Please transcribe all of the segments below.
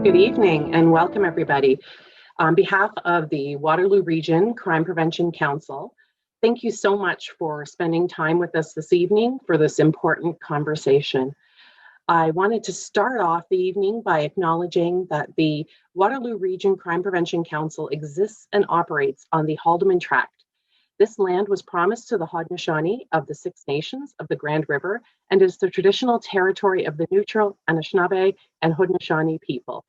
Good evening and welcome everybody. On behalf of the Waterloo Region Crime Prevention Council, thank you so much for spending time with us this evening for this important conversation. I wanted to start off the evening by acknowledging that the Waterloo Region Crime Prevention Council exists and operates on the Haldimand Tract. This land was promised to the Haudenosaunee of the Six Nations of the Grand River and is the traditional territory of the neutral Anishinaabe and Haudenosaunee people.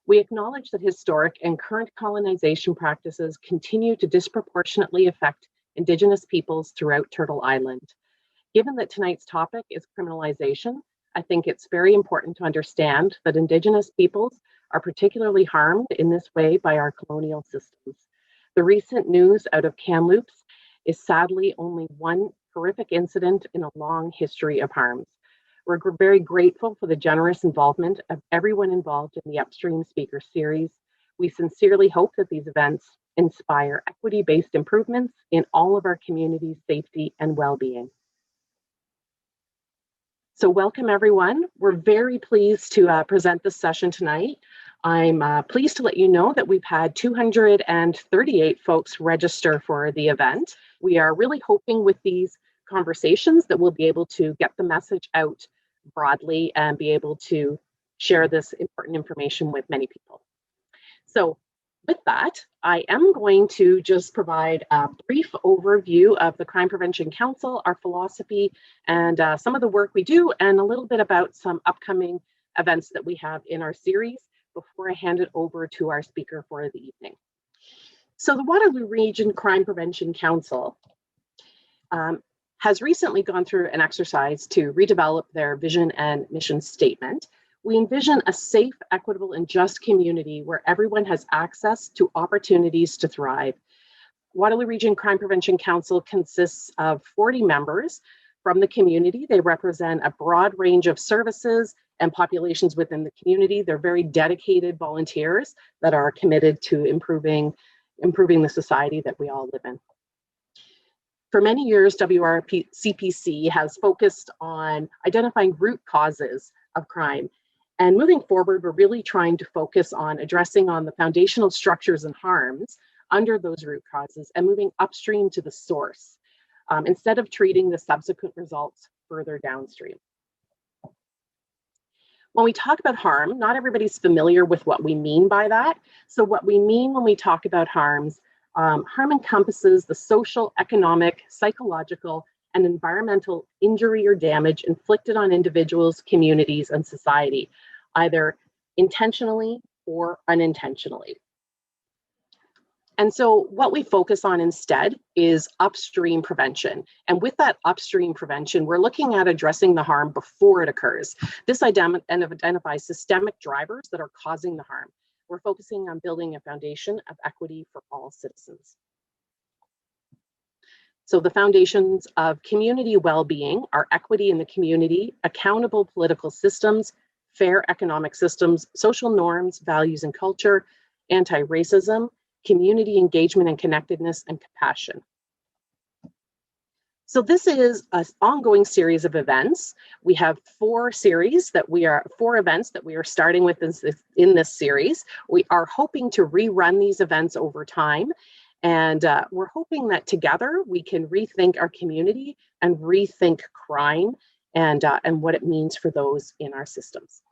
We acknowledge that historic and current colonization practices continue to disproportionately affect Indigenous peoples throughout Turtle Island. Given that tonight's topic is criminalization, I think it's very important to understand that Indigenous peoples are particularly harmed in this way by our colonial systems. The recent news out of Kamloops is sadly only one horrific incident in a long history of harms. We're very grateful for the generous involvement of everyone involved in the Upstream Speaker Series. We sincerely hope that these events inspire equity-based improvements in all of our communities' safety and well-being. So welcome everyone. We're very pleased to present this session tonight. I'm pleased to let you know that we've had 238 folks register for the event. We are really hoping with these conversations that we'll be able to get the message out broadly and be able to share this important information with many people. So with that, I am going to just provide a brief overview of the Crime Prevention Council, our philosophy, and some of the work we do, and a little bit about some upcoming events that we have in our series before I hand it over to our speaker for the evening. So the Waterloo Region Crime Prevention Council has recently gone through an exercise to redevelop their vision and mission statement. We envision a safe, equitable, and just community where everyone has access to opportunities to thrive. Waterloo Region Crime Prevention Council consists of 40 members from the community. They represent a broad range of services and populations within the community. They're very dedicated volunteers that are committed to improving the society that we all live in. For many years, WRCPC has focused on identifying root causes of crime. And moving forward, we're really trying to focus on addressing on the foundational structures and harms under those root causes and moving upstream to the source, instead of treating the subsequent results further downstream. When we talk about harm, not everybody's familiar with what we mean by that. So what we mean when we talk about harms, harm encompasses the social, economic, psychological, and environmental injury or damage inflicted on individuals, communities, and society, either intentionally or unintentionally. And so what we focus on instead is upstream prevention. And with that upstream prevention, we're looking at addressing the harm before it occurs. This identifies systemic drivers that are causing the harm. We're focusing on building a foundation of equity for all citizens. So the foundations of community well-being are equity in the community, accountable political systems, fair economic systems, social norms, values and culture, anti-racism, community engagement and connectedness, and compassion. So this is an ongoing series of events. We have four events that we are starting with in this series. We are hoping to rerun these events over time. And we're hoping that together we can rethink our community and rethink crime and what it means for those in our systems.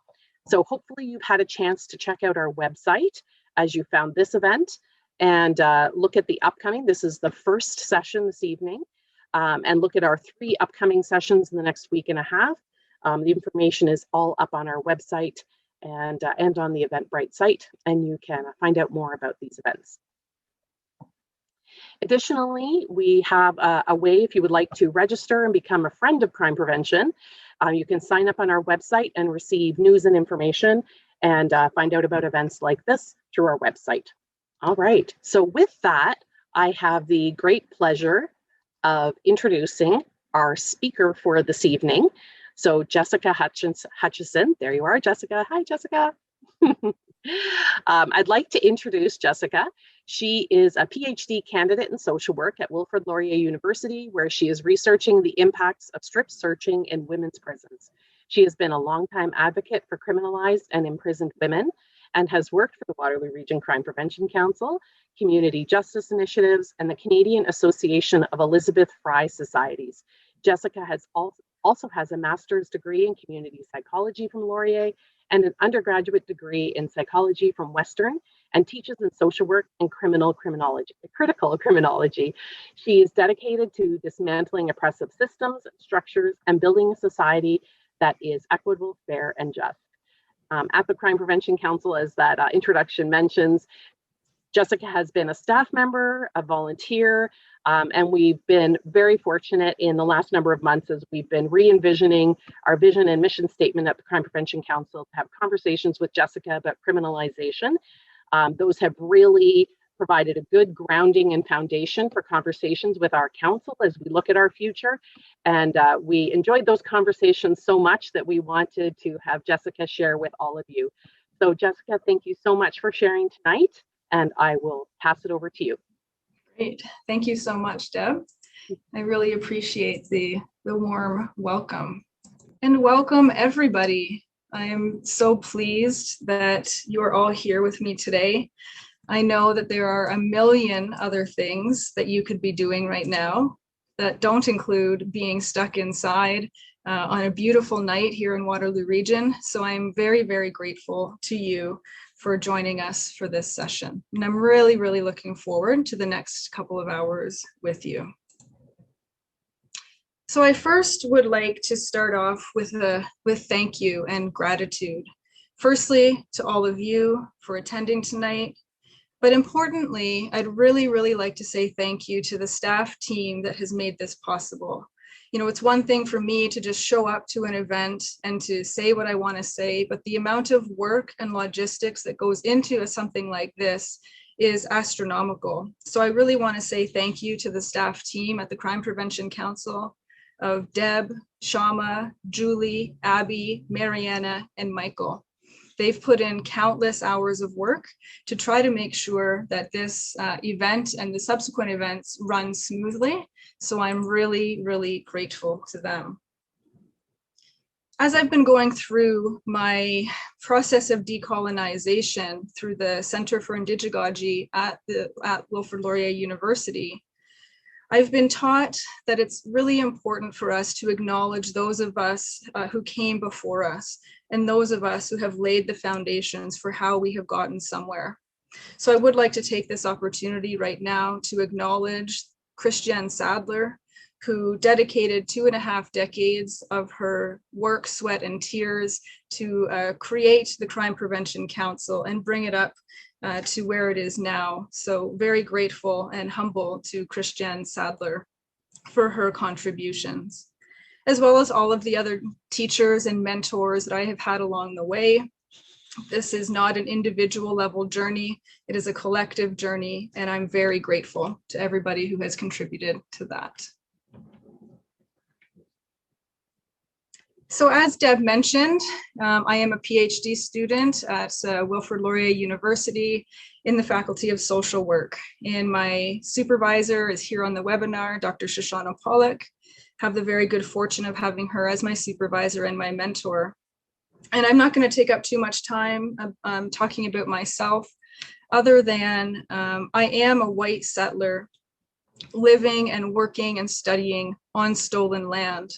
So hopefully you've had a chance to check out our website as you found this event and look at the upcoming. This is the first session this evening. And look at our 3 upcoming sessions in the next week and a half. The information is all up on our website and on the Eventbrite site, and you can find out more about these events. Additionally, we have a way if you would like to register and become a friend of crime prevention. You can sign up on our website and receive news and information and find out about events like this through our website. All right, so with that, I have the great pleasure of introducing our speaker for this evening. So Jessica Hutchison, there you are, Jessica. Hi, Jessica. I'd like to introduce Jessica. She is a PhD candidate in social work at Wilfrid Laurier University, where she is researching the impacts of strip searching in women's prisons. She has been a longtime advocate for criminalized and imprisoned women and has worked for the Waterloo Region Crime Prevention Council, Community Justice Initiatives, and the Canadian Association of Elizabeth Fry Societies. Jessica also has a master's degree in community psychology from Laurier and an undergraduate degree in psychology from Western, and teaches in social work and critical criminology. She is dedicated to dismantling oppressive systems, structures, and building a society that is equitable, fair, and just. At the Crime Prevention Council, as that introduction mentions, Jessica has been a staff member, a volunteer, and we've been very fortunate in the last number of months as we've been re-envisioning our vision and mission statement at the Crime Prevention Council to have conversations with Jessica about criminalization. Those have really provided a good grounding and foundation for conversations with our council as we look at our future. And we enjoyed those conversations so much that we wanted to have Jessica share with all of you. So Jessica, thank you so much for sharing tonight, and I will pass it over to you. Great. Thank you so much, Deb. I really appreciate the warm welcome. And welcome, everybody. I am so pleased that you're all here with me today. I know that there are a million other things that you could be doing right now that don't include being stuck inside on a beautiful night here in Waterloo Region. So I'm very, very grateful to you for joining us for this session. And I'm really, really looking forward to the next couple of hours with you. So I first would like to start off with thank you and gratitude. Firstly, to all of you for attending tonight. But importantly, I'd really, really like to say thank you to the staff team that has made this possible. You know, it's one thing for me to just show up to an event and to say what I want to say, but the amount of work and logistics that goes into something like this is astronomical. So I really want to say thank you to the staff team at the Crime Prevention Council of Deb, Shama, Julie, Abby, Mariana, and Michael. They've put in countless hours of work to try to make sure that this event and the subsequent events run smoothly. So I'm really, really grateful to them. As I've been going through my process of decolonization through the Center for Indigeology at Wilfrid Laurier University, I've been taught that it's really important for us to acknowledge those of us who came before us and those of us who have laid the foundations for how we have gotten somewhere. So I would like to take this opportunity right now to acknowledge Christiane Sadler, who dedicated 2.5 decades of her work, sweat, and tears to create the Crime Prevention Council and bring it up to where it is now. So very grateful and humble to Christiane Sadler for her contributions, as well as all of the other teachers and mentors that I have had along the way. This is not an individual level journey, it is a collective journey, and I'm very grateful to everybody who has contributed to that. So as Deb mentioned, I am a PhD student at Wilfrid Laurier University in the Faculty of Social Work. And my supervisor is here on the webinar, Dr. Shoshana Pollock. Have the very good fortune of having her as my supervisor and my mentor. And I'm not going to take up too much time talking about myself, other than I am a white settler living and working and studying on stolen land.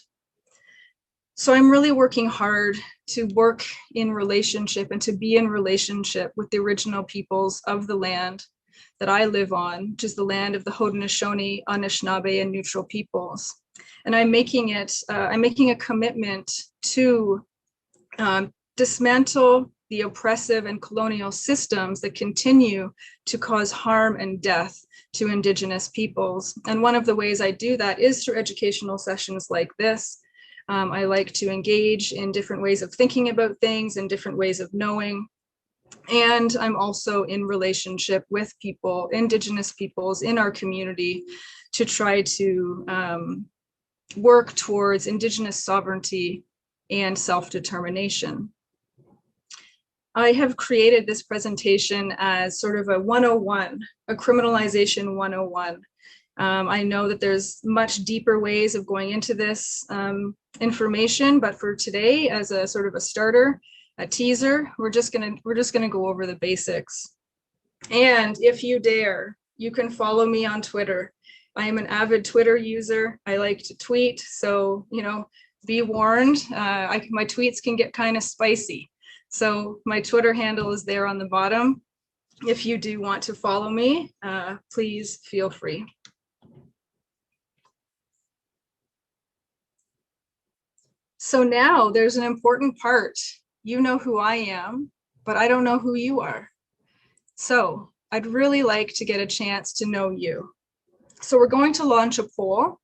So I'm really working hard to work in relationship and to be in relationship with the original peoples of the land that I live on, which is the land of the Haudenosaunee, Anishinaabe, and neutral peoples. And I'm making a commitment to dismantle the oppressive and colonial systems that continue to cause harm and death to Indigenous peoples. And one of the ways I do that is through educational sessions like this. I like to engage in different ways of thinking about things and different ways of knowing. And I'm also in relationship with people, Indigenous peoples in our community, to try to work towards Indigenous sovereignty and self-determination. I have created this presentation as sort of a 101, a criminalization 101. I know that there's much deeper ways of going into this information, but for today, as a sort of a starter, a teaser. We're just gonna go over the basics. And if you dare, you can follow me on Twitter. I am an avid Twitter user. I like to tweet, so be warned. My tweets can get kind of spicy. So my Twitter handle is there on the bottom. If you do want to follow me, please feel free. So now there's an important part. You know who I am, but I don't know who you are. So I'd really like to get a chance to know you. So we're going to launch a poll,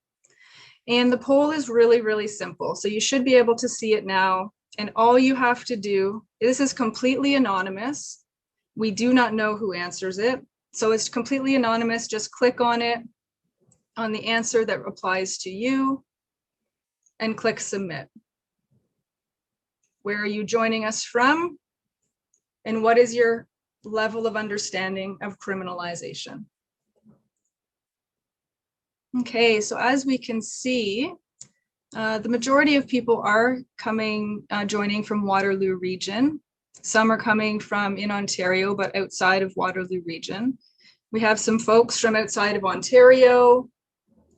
and the poll is really, really simple. So you should be able to see it now. And all you have to do, this is completely anonymous. We do not know who answers it. So it's completely anonymous. Just click on it, on the answer that applies to you, and click submit. Where are you joining us from? And what is your level of understanding of criminalization? Okay, so as we can see, the majority of people are joining from Waterloo region. Some are coming from in Ontario, but outside of Waterloo region. We have some folks from outside of Ontario,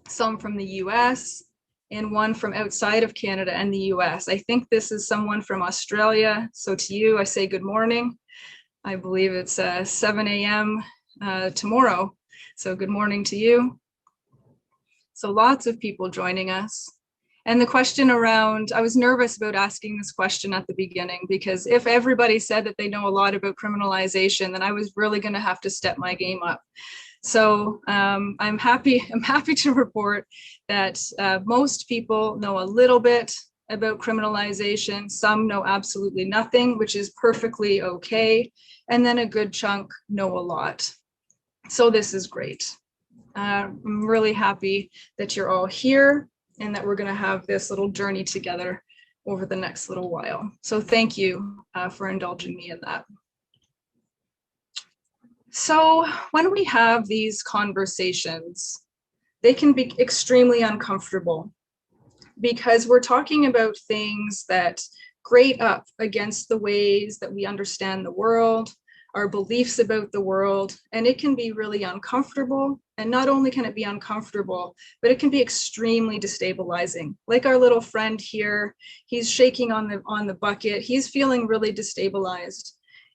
some from the US, and one from outside of Canada and the US. I think this is someone from Australia. So to you, I say good morning. I believe it's 7 a.m. Tomorrow. So good morning to you. So lots of people joining us. And the question around, I was nervous about asking this question at the beginning, because if everybody said that they know a lot about criminalization, then I was really going to have to step my game up. So I'm happy to report that most people know a little bit about criminalization. Some know absolutely nothing, which is perfectly okay. And then a good chunk know a lot. So this is great. I'm really happy that you're all here and that we're going to have this little journey together over the next little while. So thank you for indulging me in that. So when we have these conversations, they can be extremely uncomfortable because we're talking about things that grate up against the ways that we understand the world, our beliefs about the world, and it can be really uncomfortable. And not only can it be uncomfortable, but it can be extremely destabilizing. Like our little friend here, he's shaking on the bucket. He's feeling really destabilized.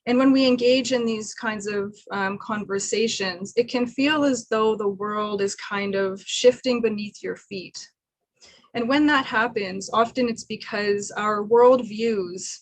And when we engage in these kinds of conversations, it can feel as though the world is kind of shifting beneath your feet. And when that happens, often it's because our worldviews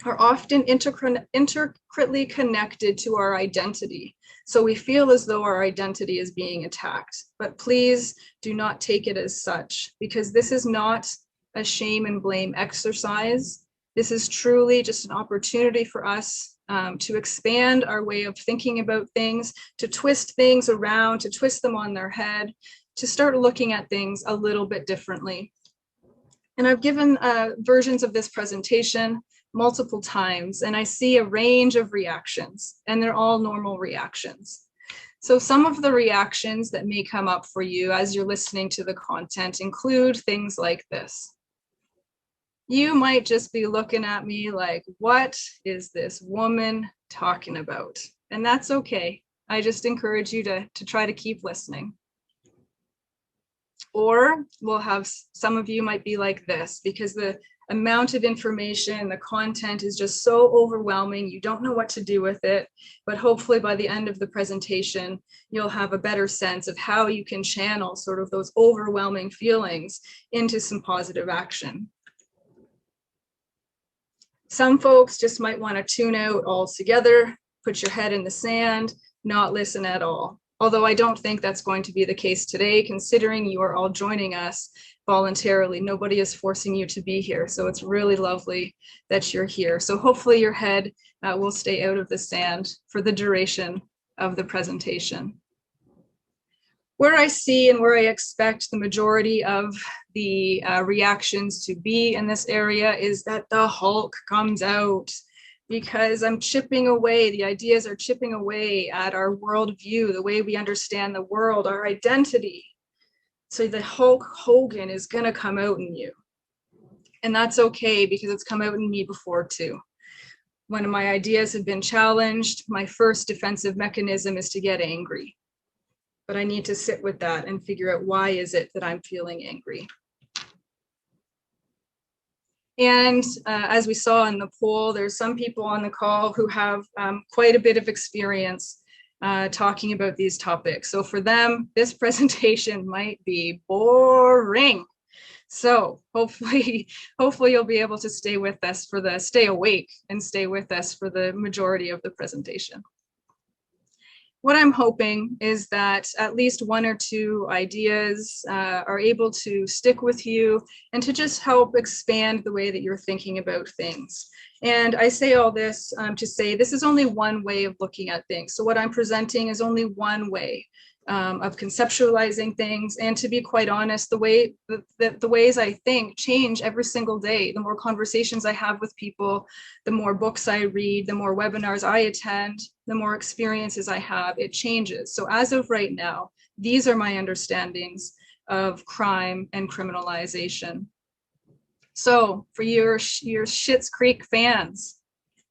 are often intricately connected to our identity. So we feel as though our identity is being attacked, but please do not take it as such, because this is not a shame and blame exercise. This is truly just an opportunity for us to expand our way of thinking about things, to twist things around, to twist them on their head, to start looking at things a little bit differently. And I've given versions of this presentation multiple times, and I see a range of reactions, and they're all normal reactions. So some of the reactions that may come up for you as you're listening to the content include things like this. You might just be looking at me like, what is this woman talking about? And that's okay. I just encourage you to try to keep listening. Or we'll have, some of you might be like this, because the amount of information, the content is just so overwhelming, you don't know what to do with it. But hopefully by the end of the presentation, you'll have a better sense of how you can channel sort of those overwhelming feelings into some positive action. Some folks just might want to tune out altogether, put your head in the sand, not listen at all. Although I don't think that's going to be the case today, considering you are all joining us voluntarily. Nobody is forcing you to be here. So it's really lovely that you're here. So hopefully your head will stay out of the sand for the duration of the presentation. Where I see and where I expect the majority of the reactions to be in this area is that the Hulk comes out, because I'm chipping away, the ideas are chipping away at our worldview, the way we understand the world, our identity. So the Hulk Hogan is gonna come out in you. And that's okay, because it's come out in me before too. when my ideas have been challenged, my first defensive mechanism is to get angry. But I need to sit with that and figure out, why is it that I'm feeling angry? And as we saw in the poll, there's some people on the call who have quite a bit of experience talking about these topics. So for them, this presentation might be boring. So hopefully you'll be able to stay with us stay awake and stay with us for the majority of the presentation. What I'm hoping is that at least one or two ideas are able to stick with you and to just help expand the way that you're thinking about things. And I say all this to say this is only one way of looking at things. So what I'm presenting is only one way of conceptualizing things. And to be quite honest, the ways I think change every single day. The more conversations I have with people, the more books I read, the more webinars I attend, the more experiences I have, it changes. So as of right now, these are my understandings of crime and criminalization. So for your Schitt's Creek fans,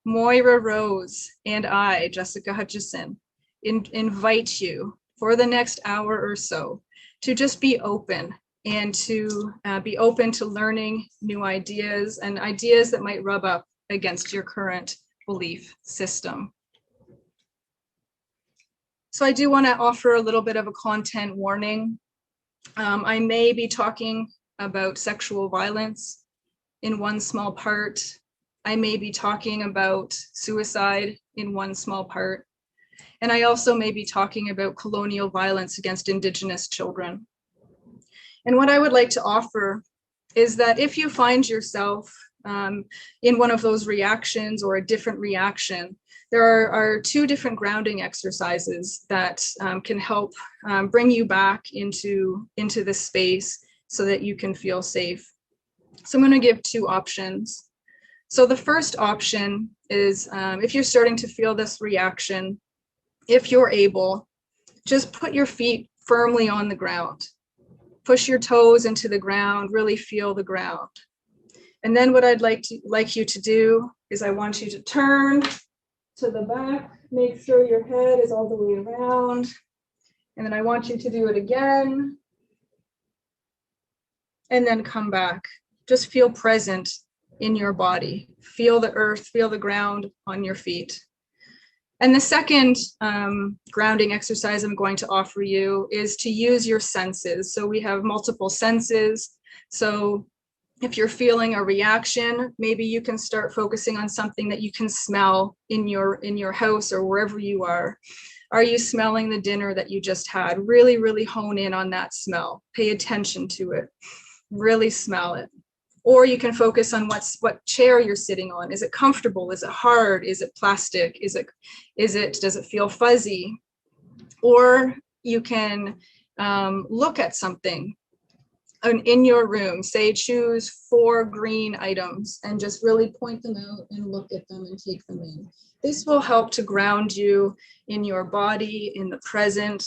Moira Rose and I, Jessica Hutchison, invite you for the next hour or so to just be open and to be open to learning new ideas and ideas that might rub up against your current belief system. So I do want to offer a little bit of a content warning. I may be talking about sexual violence in one small part. I may be talking about suicide in one small part. And I also may be talking about colonial violence against Indigenous children. And what I would like to offer is that if you find yourself in one of those reactions or a different reaction, there are two different grounding exercises that can help bring you back into this space so that you can feel safe. So I'm going to give two options. So the first option is if you're starting to feel this reaction, if you're able, just put your feet firmly on the ground. Push your toes into the ground, really feel the ground. And then what I'd like you to do is I want you to turn to the back, make sure your head is all the way around. And then I want you to do it again. And then come back. Just feel present in your body. Feel the earth, feel the ground on your feet. And the second grounding exercise I'm going to offer you is to use your senses. So we have multiple senses. So if you're feeling a reaction, maybe you can start focusing on something that you can smell in your house or wherever you are. Are you smelling the dinner that you just had? Really, really hone in on that smell. Pay attention to it. Really smell it. Or you can focus on what chair you're sitting on. Is it comfortable? Is it hard? Is it plastic? Does it feel fuzzy? Or you can look at something in your room. Say choose 4 green items and just really point them out and look at them and take them in. This will help to ground you in your body, in the present.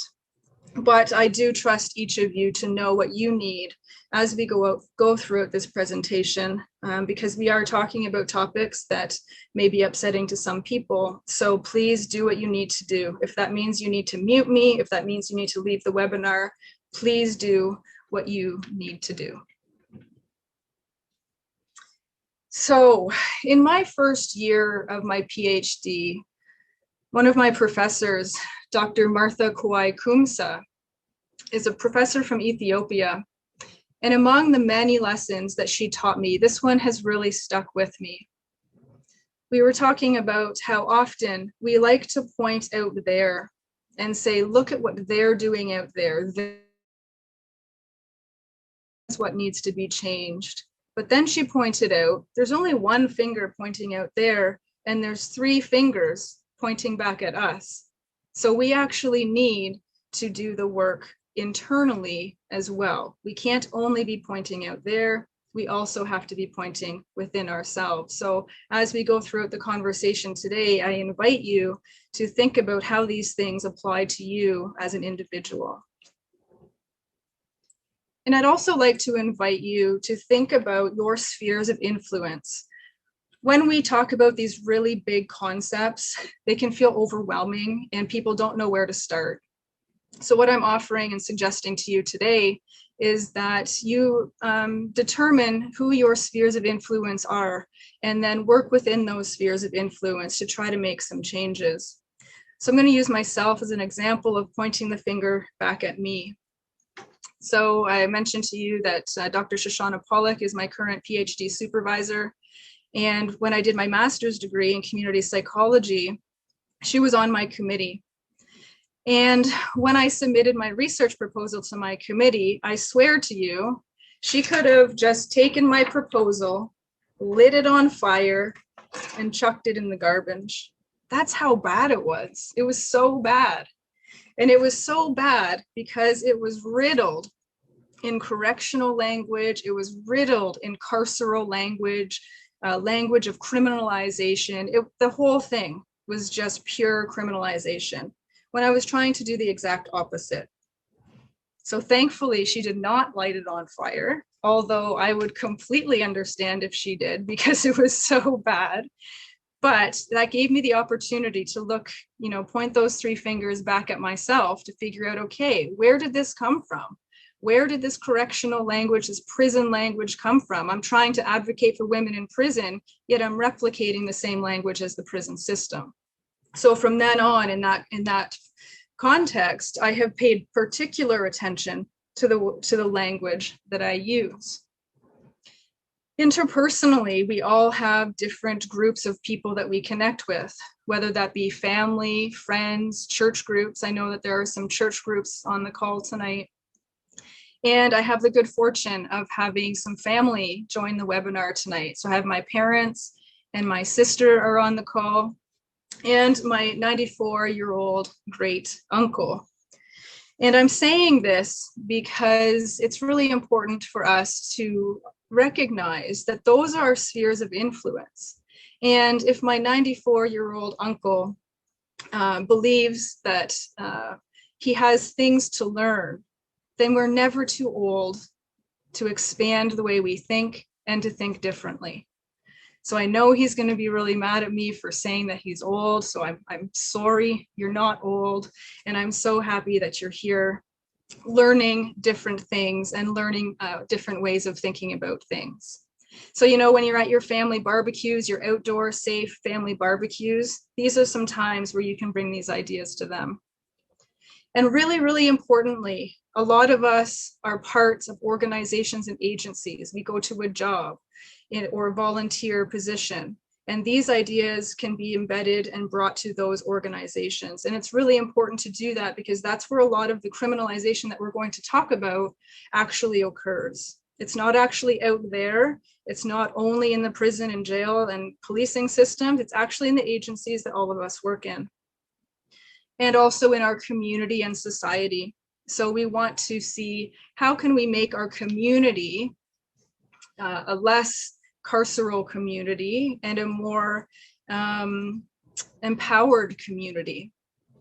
But I do trust each of you to know what you need as we go throughout this presentation, because we are talking about topics that may be upsetting to some people. So please do what you need to do. If that means you need to mute me, if that means you need to leave the webinar, please do what you need to do. So in my first year of my PhD, one of my professors, Dr. Martha Kawai Kumsa, is a professor from Ethiopia. And among the many lessons that she taught me, this one has really stuck with me. We were talking about how often we like to point out there and say, look at what they're doing out there. That's what needs to be changed. But then she pointed out, there's only one finger pointing out there, and there's 3 fingers pointing back at us. So we actually need to do the work internally as well. We can't only be pointing out there, we also have to be pointing within ourselves. So as we go throughout the conversation today, I invite you to think about how these things apply to you as an individual. And I'd also like to invite you to think about your spheres of influence. when we talk about these really big concepts, they can feel overwhelming and people don't know where to start. So what I'm offering and suggesting to you today is that you determine who your spheres of influence are and then work within those spheres of influence to try to make some changes. So I'm going to use myself as an example of pointing the finger back at me. So I mentioned to you that Dr. Shoshana Pollock is my current PhD supervisor. And when I did my master's degree in community psychology, she was on my committee. And when I submitted my research proposal to my committee, I swear to you, she could have just taken my proposal, lit it on fire, and chucked it in the garbage. That's how bad it was. It was so bad. And it was so bad because it was riddled in correctional language. It was riddled in carceral language, language of criminalization. The whole thing was just pure criminalization, when I was trying to do the exact opposite. So thankfully, she did not light it on fire, although I would completely understand if she did because it was so bad. But that gave me the opportunity to look, point those three fingers back at myself to figure out, okay, where did this come from? Where did this correctional language, this prison language come from? I'm trying to advocate for women in prison, yet I'm replicating the same language as the prison system. So from then on, in that context, I have paid particular attention to the language that I use. Interpersonally, we all have different groups of people that we connect with, whether that be family, friends, church groups. I know that there are some church groups on the call tonight. And I have the good fortune of having some family join the webinar tonight. So I have my parents and my sister are on the call, and my 94-year-old great uncle. And I'm saying this because it's really important for us to recognize that those are spheres of influence. And if my 94-year-old uncle believes that he has things to learn, then we're never too old to expand the way we think and to think differently. So I know he's going to be really mad at me for saying that he's old. So I'm sorry, you're not old. And I'm so happy that you're here learning different things and learning different ways of thinking about things. So, when you're at your family barbecues, your outdoor safe family barbecues, these are some times where you can bring these ideas to them. And really, really importantly, a lot of us are parts of organizations and agencies. We go to a job or a volunteer position, and these ideas can be embedded and brought to those organizations. And it's really important to do that because that's where a lot of the criminalization that we're going to talk about actually occurs. It's not actually out there. It's not only in the prison and jail and policing systems. It's actually in the agencies that all of us work in, and also in our community and society. So we want to see how can we make our community a less carceral community and a more empowered community,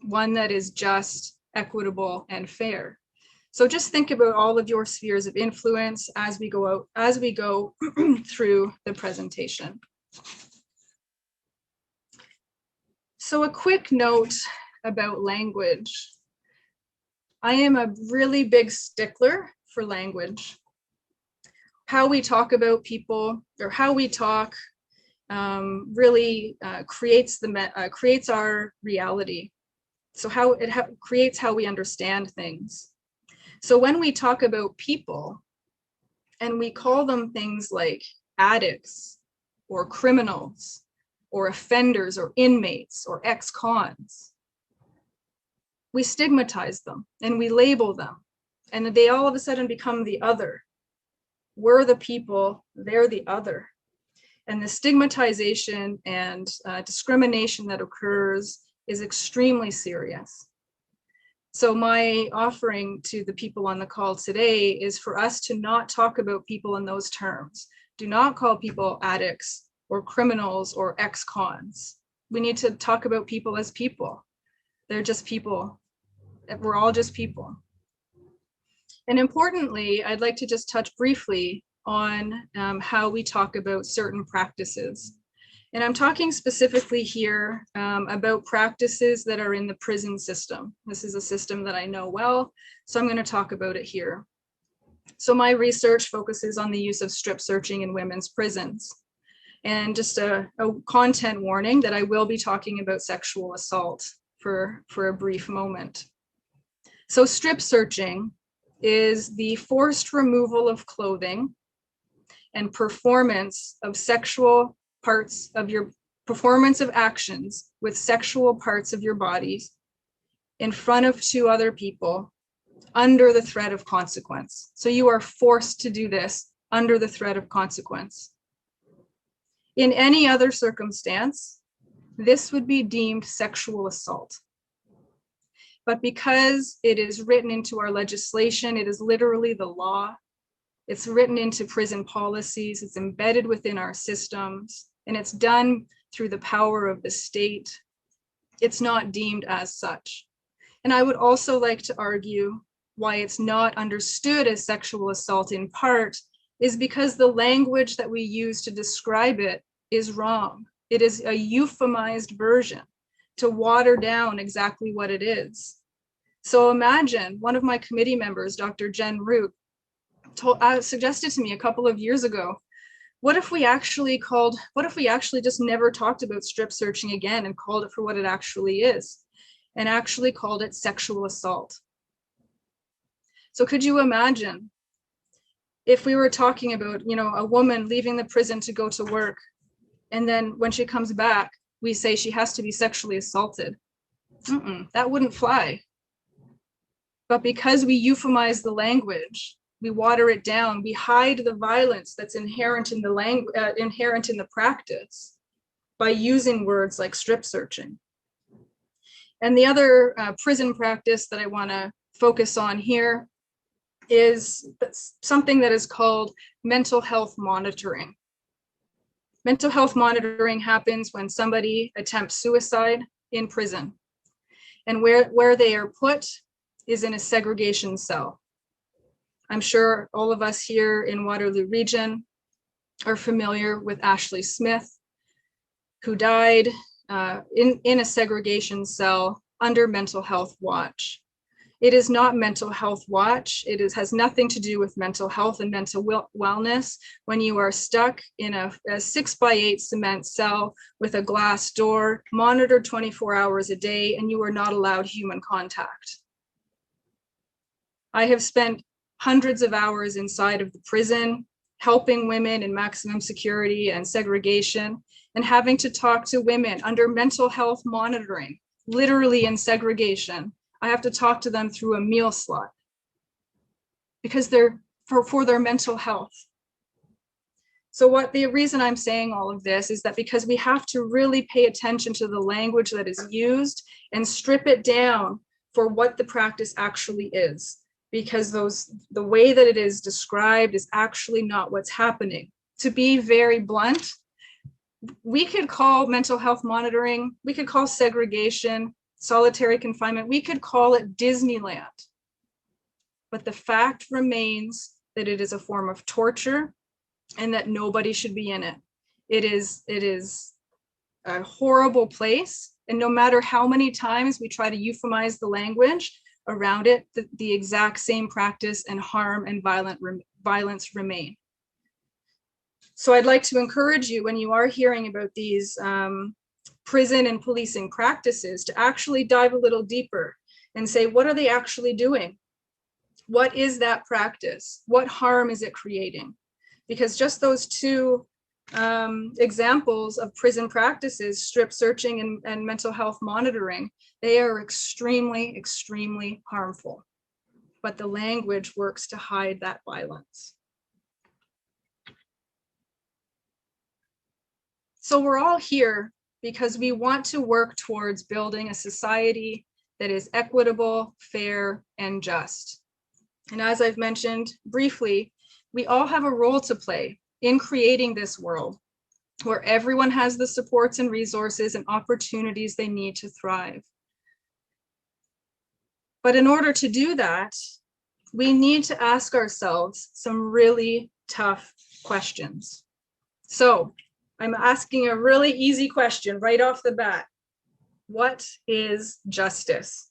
one that is just, equitable, and fair. So just think about all of your spheres of influence as we go through the presentation. So a quick note about language. I am a really big stickler for language. How we talk about people, or how we talk, really creates our reality. So how it creates how we understand things. So when we talk about people and we call them things like addicts or criminals or offenders or inmates or ex-cons, we stigmatize them and we label them, and they all of a sudden become the other. We're the people, they're the other. And the stigmatization and discrimination that occurs is extremely serious. So my offering to the people on the call today is for us to not talk about people in those terms. Do not call people addicts or criminals or ex-cons. We need to talk about people as people. They're just people. We're all just people. And importantly, I'd like to just touch briefly on how we talk about certain practices. And I'm talking specifically here about practices that are in the prison system. This is a system that I know well, so I'm going to talk about it here. So my research focuses on the use of strip searching in women's prisons. And just a content warning that I will be talking about sexual assault for a brief moment. So strip searching is the forced removal of clothing and performance of sexual parts of your performance of actions with sexual parts of your bodies in front of two other people under the threat of consequence. So you are forced to do this under the threat of consequence. In any other circumstance, this would be deemed sexual assault. But because it is written into our legislation, it is literally the law. It's written into prison policies, it's embedded within our systems, and it's done through the power of the state. It's not deemed as such. And I would also like to argue why it's not understood as sexual assault in part is because the language that we use to describe it is wrong. It is a euphemized version to water down exactly what it is. So imagine one of my committee members, Dr. Jen Root, suggested to me a couple of years ago, what if we actually just never talked about strip searching again and called it for what it actually is, and actually called it sexual assault? So could you imagine if we were talking about, a woman leaving the prison to go to work, and then when she comes back, we say she has to be sexually assaulted? That wouldn't fly. But because we euphemize the language, we water it down, we hide the violence that's inherent in the practice by using words like strip searching. And the other prison practice that I want to focus on here is something that is called mental health monitoring. Mental health monitoring happens when somebody attempts suicide in prison. And where they are put is in a segregation cell. I'm sure all of us here in Waterloo Region are familiar with Ashley Smith, who died in a segregation cell under mental health watch. It is not mental health watch. It has nothing to do with mental health and mental wellness when you are stuck in a 6x8 cement cell with a glass door, monitored 24 hours a day, and you are not allowed human contact. I have spent hundreds of hours inside of the prison, helping women in maximum security and segregation, and having to talk to women under mental health monitoring, literally in segregation. I have to talk to them through a meal slot because they're for their mental health. So the reason I'm saying all of this is that because we have to really pay attention to the language that is used and strip it down for what the practice actually is, because the way that it is described is actually not what's happening. To be very blunt, we could call mental health monitoring, we could call segregation, solitary confinement, we could call it Disneyland. But the fact remains that it is a form of torture and that nobody should be in it. It is a horrible place. And no matter how many times we try to euphemize the language around it, the exact same practice and harm and violence remain. So I'd like to encourage you, when you are hearing about these prison and policing practices, to actually dive a little deeper and say, what are they actually doing? What is that practice? What harm is it creating? Because just those two examples of prison practices, strip searching and mental health monitoring, they are extremely, extremely harmful. But the language works to hide that violence. So we're all here because we want to work towards building a society that is equitable, fair, and just. And as I've mentioned briefly, we all have a role to play in creating this world where everyone has the supports and resources and opportunities they need to thrive. But in order to do that, we need to ask ourselves some really tough questions. So I'm asking a really easy question right off the bat. What is justice?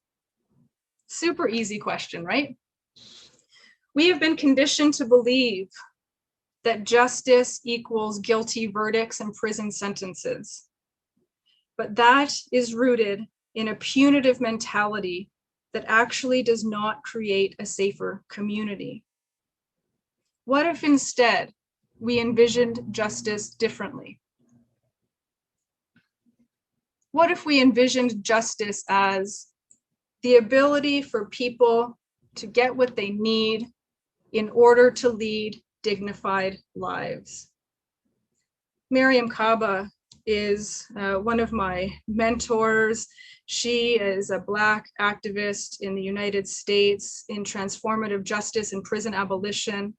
Super easy question, right? We have been conditioned to believe that justice equals guilty verdicts and prison sentences. But that is rooted in a punitive mentality that actually does not create a safer community. What if instead we envisioned justice differently? What if we envisioned justice as the ability for people to get what they need in order to lead dignified lives? Miriam Kaba is one of my mentors. She is a Black activist in the United States in transformative justice and prison abolition.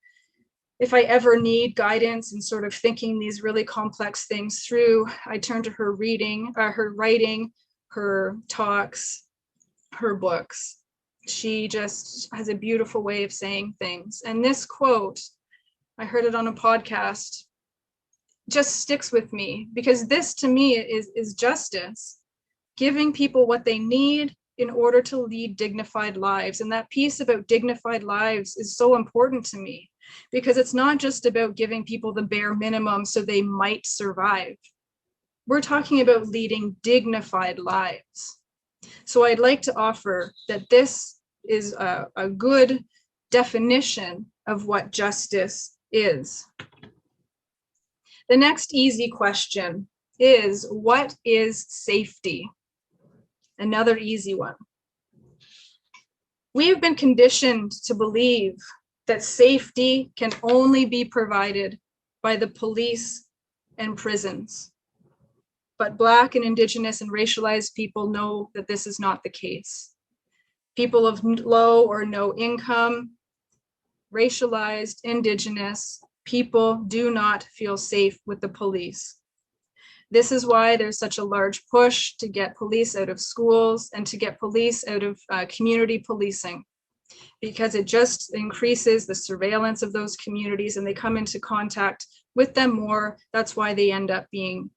If I ever need guidance in sort of thinking these really complex things through, I turn to her reading, her writing, her talks, her books. She just has a beautiful way of saying things. And this quote, I heard it on a podcast, just sticks with me, because this to me is justice, giving people what they need in order to lead dignified lives. And that piece about dignified lives is so important to me, because it's not just about giving people the bare minimum so they might survive. We're talking about leading dignified lives. So I'd like to offer that this is a good definition of what justice is. The next easy question is, what is safety? Another easy one. We have been conditioned to believe that safety can only be provided by the police and prisons. But Black and Indigenous and racialized people know that this is not the case. People of low or no income, racialized, Indigenous people do not feel safe with the police. This is why there's such a large push to get police out of schools and to get police out of community policing, because it just increases the surveillance of those communities and they come into contact with them more. That's why they end up being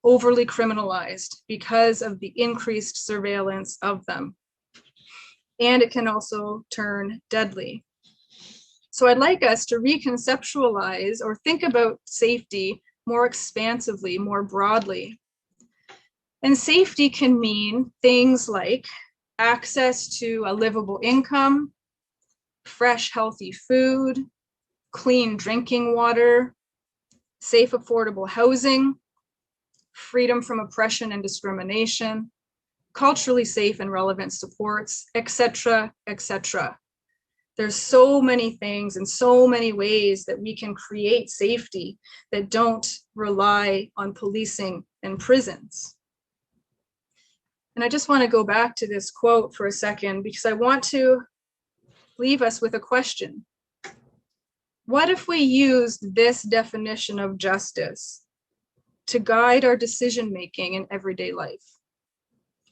overly criminalized, because of the increased surveillance of them. And it can also turn deadly. So I'd like us to reconceptualize or think about safety more expansively, more broadly. And safety can mean things like access to a livable income, fresh, healthy food, clean drinking water, safe, affordable housing, freedom from oppression and discrimination, culturally safe and relevant supports, etc., etc. There's so many things and so many ways that we can create safety that don't rely on policing and prisons. And I just want to go back to this quote for a second, because I want to leave us with a question. What if we used this definition of justice to guide our decision-making in everyday life?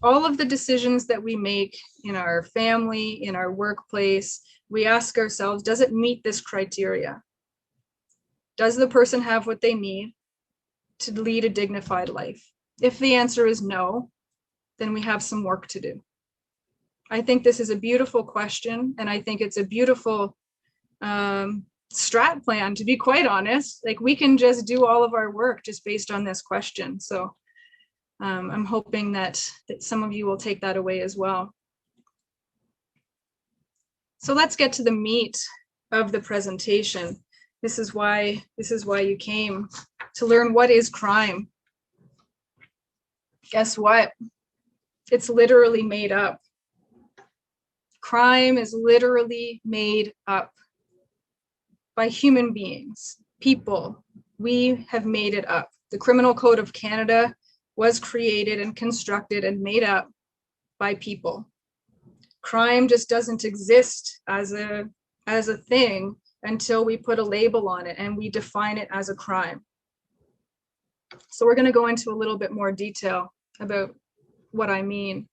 All of the decisions that we make in our family, in our workplace, we ask ourselves, does it meet this criteria? Does the person have what they need to lead a dignified life? If the answer is no, then we have some work to do. I think this is a beautiful question, and I think it's a beautiful strat plan, to be quite honest. Like, we can just do all of our work just based on this question. So I'm hoping that some of you will take that away as well. So let's get to the meat of the presentation. This is why you came, to learn what is crime. Guess what? It's literally made up. Crime is literally made up by human beings, people. We have made it up. The Criminal Code of Canada was created and constructed and made up by people. Crime just doesn't exist as a thing until we put a label on it and we define it as a crime. So we're going to go into a little bit more detail about what I mean.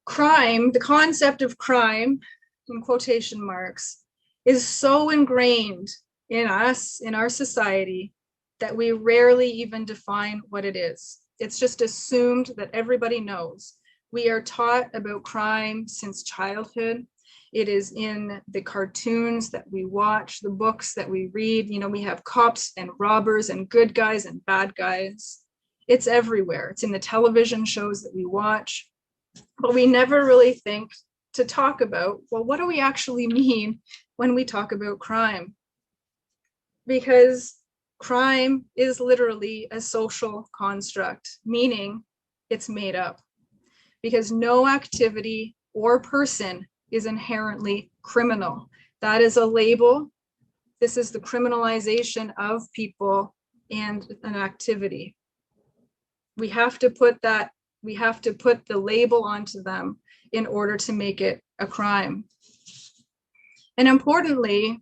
Crime, the concept of crime, in quotation marks, is so ingrained in us, in our society, that we rarely even define what it is. It's just assumed that everybody knows. We are taught about crime since childhood. It is in the cartoons that we watch, the books that we read. You know, we have cops and robbers and good guys and bad guys. It's everywhere. It's in the television shows that we watch. But we never really think to talk about, well, what do we actually mean when we talk about crime? Because crime is literally a social construct, meaning it's made up. Because no activity or person is inherently criminal. That is a label. This is the criminalization of people and an activity. We have to put the label onto them in order to make it a crime. And importantly,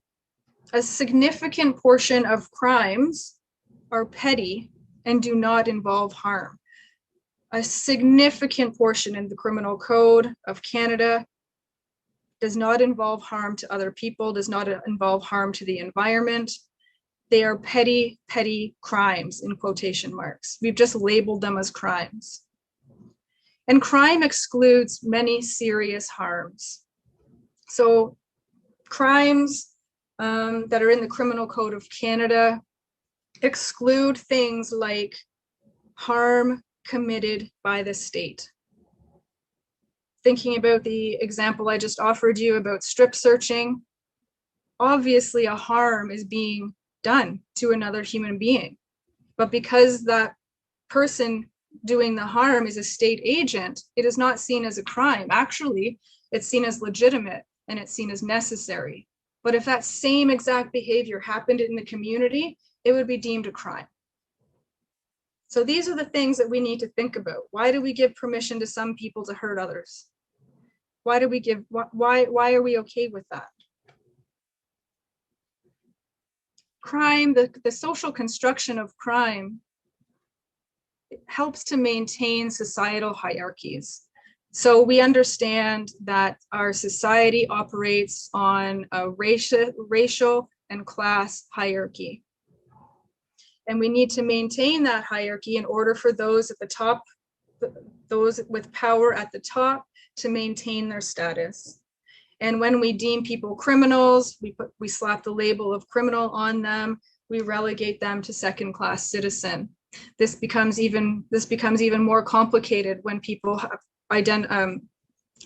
a significant portion of crimes are petty and do not involve harm. A significant portion in the Criminal Code of Canada does not involve harm to other people, does not involve harm to the environment. They are petty, petty crimes in quotation marks. We've just labeled them as crimes. And crime excludes many serious harms. So crimes that are in the Criminal Code of Canada exclude things like harm committed by the state. Thinking about the example I just offered you about strip searching, obviously a harm is being done to another human being. But because that person doing the harm is a state agent, it is not seen as a crime. Actually, it's seen as legitimate and it's seen as necessary. But if that same exact behavior happened in the community, it would be deemed a crime. So these are the things that we need to think about. Why do we give permission to some people to hurt others? Why are we okay with that? Crime, the social construction of crime helps to maintain societal hierarchies. So we understand that our society operates on a racial and class hierarchy. And we need to maintain that hierarchy in order for those at the top, those with power at the top, to maintain their status. And when we deem people criminals, we slap the label of criminal on them, we relegate them to second-class citizen. This becomes even more complicated when people have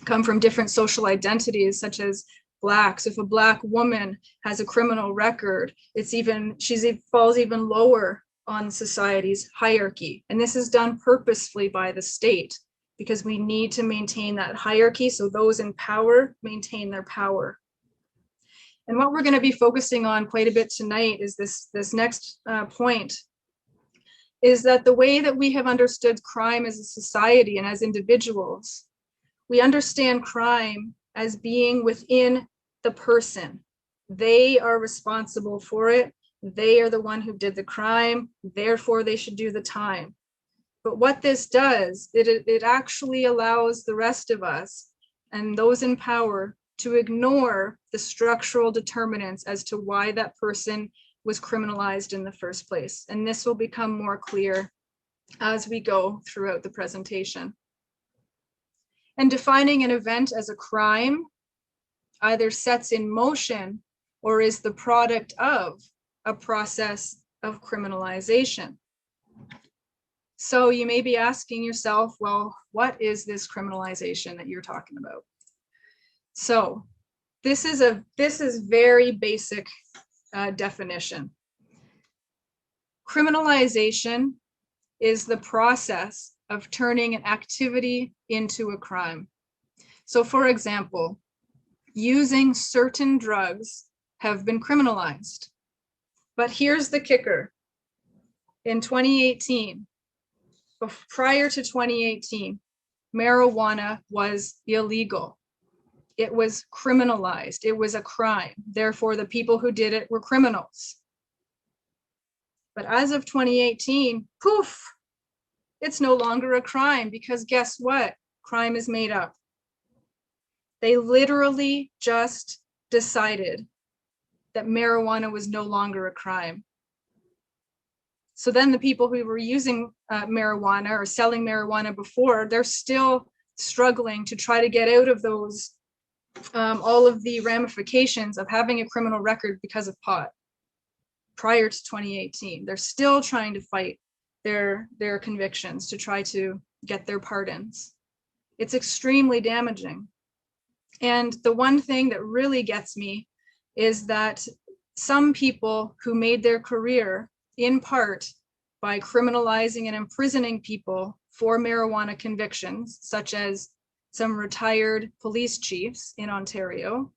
come from different social identities, such as Blacks. If a Black woman has a criminal record, she falls even lower on society's hierarchy. And this is done purposefully by the state, because we need to maintain that hierarchy so those in power maintain their power. And what we're going to be focusing on quite a bit tonight is this next point, is that the way that we have understood crime as a society and as individuals, we understand crime as being within the person. They are responsible for it. They are the one who did the crime, therefore they should do the time. But what this does, it actually allows the rest of us and those in power to ignore the structural determinants as to why that person was criminalized in the first place. And this will become more clear as we go throughout the presentation. And defining an event as a crime either sets in motion or is the product of a process of criminalization. So you may be asking yourself, well, what is this criminalization that you're talking about? So this is very basic definition. Criminalization is the process of turning an activity into a crime. So for example, using certain drugs have been criminalized. But here's the kicker. In 2018, prior to 2018, marijuana was illegal. It was criminalized. It was a crime. Therefore, the people who did it were criminals. But as of 2018, poof, it's no longer a crime, because guess what? Crime is made up. They literally just decided that marijuana was no longer a crime. So then the people who were using marijuana or selling marijuana before, they're still struggling to try to get out of those, all of the ramifications of having a criminal record because of pot prior to 2018. They're still trying to fight their convictions to try to get their pardons. It's extremely damaging. And the one thing that really gets me is that some people who made their career in part by criminalizing and imprisoning people for marijuana convictions, such as some retired police chiefs in Ontario,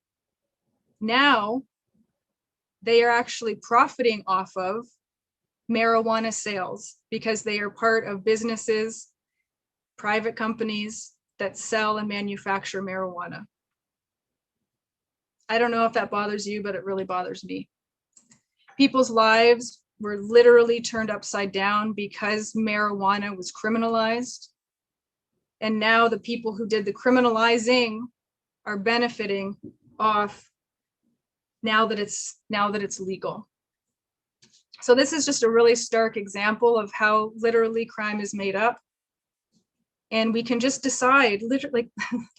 now they are actually profiting off of marijuana sales because they are part of businesses, private companies that sell and manufacture marijuana. I don't know if that bothers you, but it really bothers me. People's lives were literally turned upside down because marijuana was criminalized. And now the people who did the criminalizing are benefiting off now that it's legal. So this is just a really stark example of how literally crime is made up. And we can just decide, literally,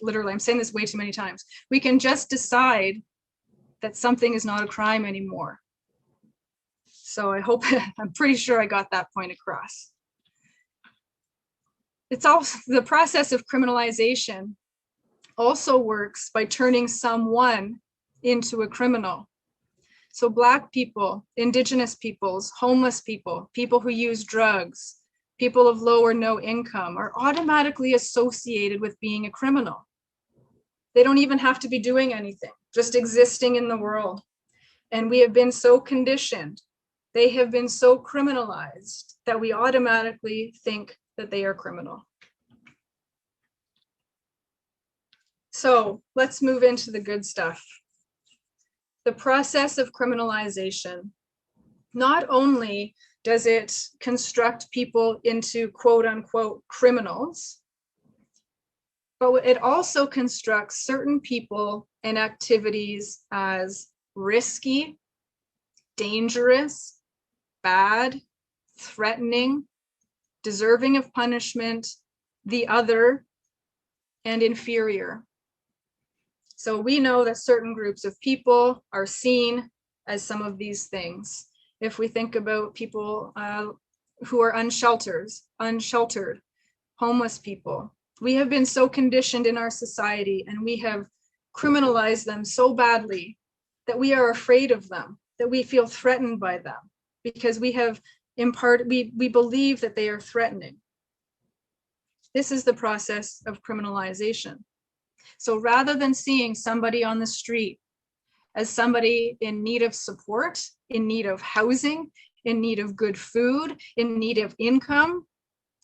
I'm saying this way too many times, we can just decide that something is not a crime anymore. So I hope, I'm pretty sure I got that point across. It's also, the process of criminalization also works by turning someone into a criminal. So Black people, Indigenous peoples, homeless people, people who use drugs, people of low or no income are automatically associated with being a criminal. They don't even have to be doing anything, just existing in the world. And we have been so conditioned, they have been so criminalized that we automatically think that they are criminal. So let's move into the good stuff. The process of criminalization, not only does it construct people into quote unquote criminals, but it also constructs certain people and activities as risky, dangerous, bad, threatening, deserving of punishment, the other, and inferior. So we know that certain groups of people are seen as some of these things. If we think about people who are unsheltered, homeless people, we have been so conditioned in our society and we have criminalized them so badly that we are afraid of them, that we feel threatened by them because we have we believe that they are threatening. This is the process of criminalization. So rather than seeing somebody on the street as somebody in need of support, in need of housing, in need of good food, in need of income,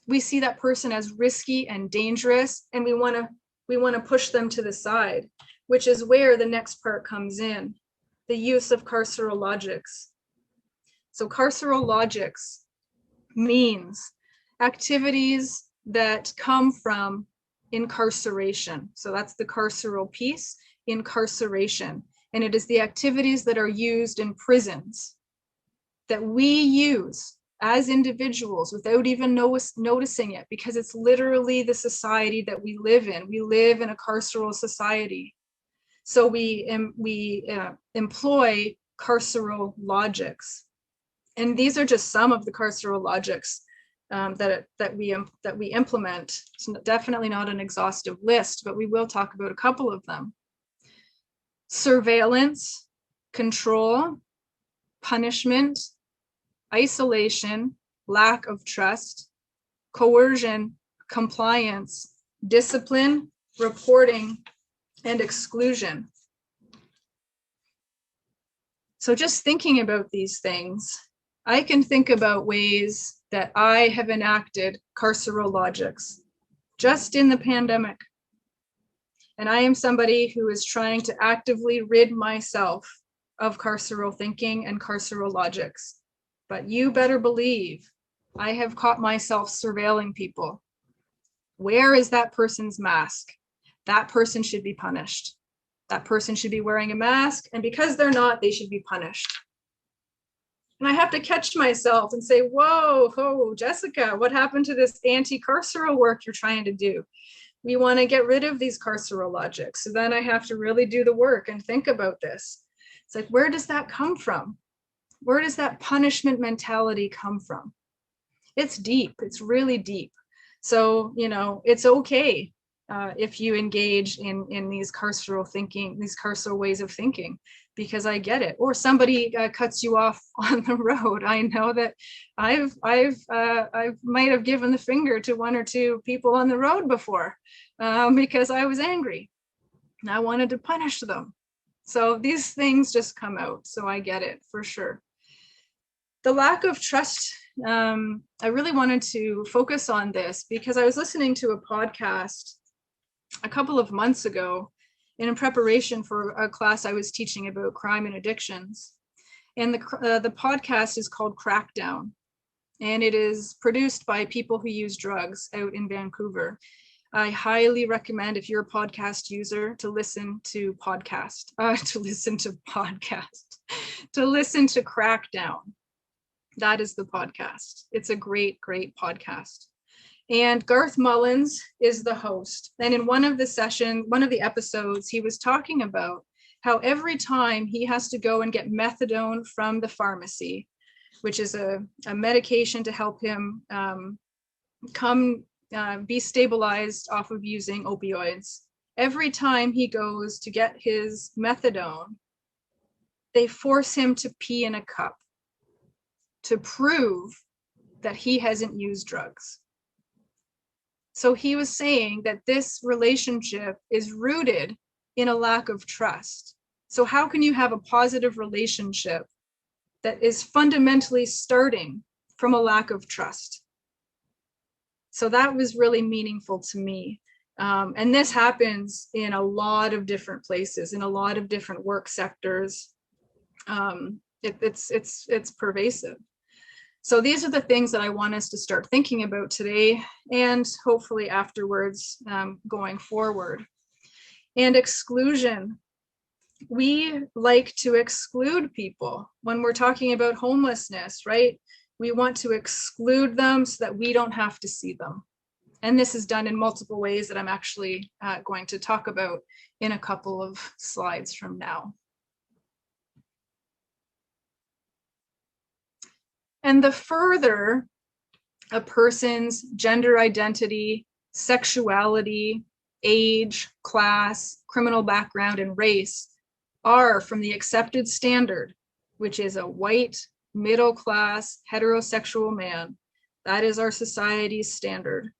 we see that person as risky and dangerous, and we want to push them to the side, which is where the next part comes in, the use of carceral logics. So carceral logics means activities that come from incarceration. So that's the carceral piece, incarceration. And it is the activities that are used in prisons that we use as individuals without even noticing it, because it's literally the society that we live in. We live in a carceral society. So we employ carceral logics. And these are just some of the carceral logics that we implement. It's definitely not an exhaustive list, but we will talk about a couple of them. Surveillance, control, punishment, isolation, lack of trust, coercion, compliance, discipline, reporting, and exclusion. So just thinking about these things, I can think about ways that I have enacted carceral logics just in the pandemic. And I am somebody who is trying to actively rid myself of carceral thinking and carceral logics. But you better believe I have caught myself surveilling people. Where is that person's mask? That person should be punished. That person should be wearing a mask, and because they're not, they should be punished. And I have to catch myself and say, whoa, Jessica, what happened to this anti-carceral work you're trying to do? We want to get rid of these carceral logics. So then I have to really do the work and think about this. It's like, where does that come from? Where does that punishment mentality come from? It's deep. It's really deep. So, you know, it's okay if you engage in these carceral thinking, these carceral ways of thinking, because I get it. Or somebody cuts you off on the road. I know that I might have given the finger to one or two people on the road before because I was angry and I wanted to punish them. So these things just come out. So I get it for sure. The lack of trust, I really wanted to focus on this because I was listening to a podcast a couple of months ago in preparation for a class I was teaching about crime and addictions. And the podcast is called Crackdown, and it is produced by people who use drugs out in Vancouver. I highly recommend, if you're a podcast user, to listen to Crackdown. That is the podcast. It's a great, great podcast. And Garth Mullins is the host. And in one of the episodes, he was talking about how every time he has to go and get methadone from the pharmacy, which is a medication to help him be stabilized off of using opioids. Every time he goes to get his methadone, they force him to pee in a cup to prove that he hasn't used drugs. So he was saying that this relationship is rooted in a lack of trust. So how can you have a positive relationship that is fundamentally starting from a lack of trust? So that was really meaningful to me. And this happens in a lot of different places, in a lot of different work sectors. It's pervasive. So these are the things that I want us to start thinking about today and hopefully afterwards going forward. And exclusion. We like to exclude people when we're talking about homelessness, right? We want to exclude them so that we don't have to see them. And this is done in multiple ways that I'm actually going to talk about in a couple of slides from now. And the further a person's gender identity, sexuality, age, class, criminal background, and race are from the accepted standard, which is a white, middle-class, heterosexual man, that is our society's standard.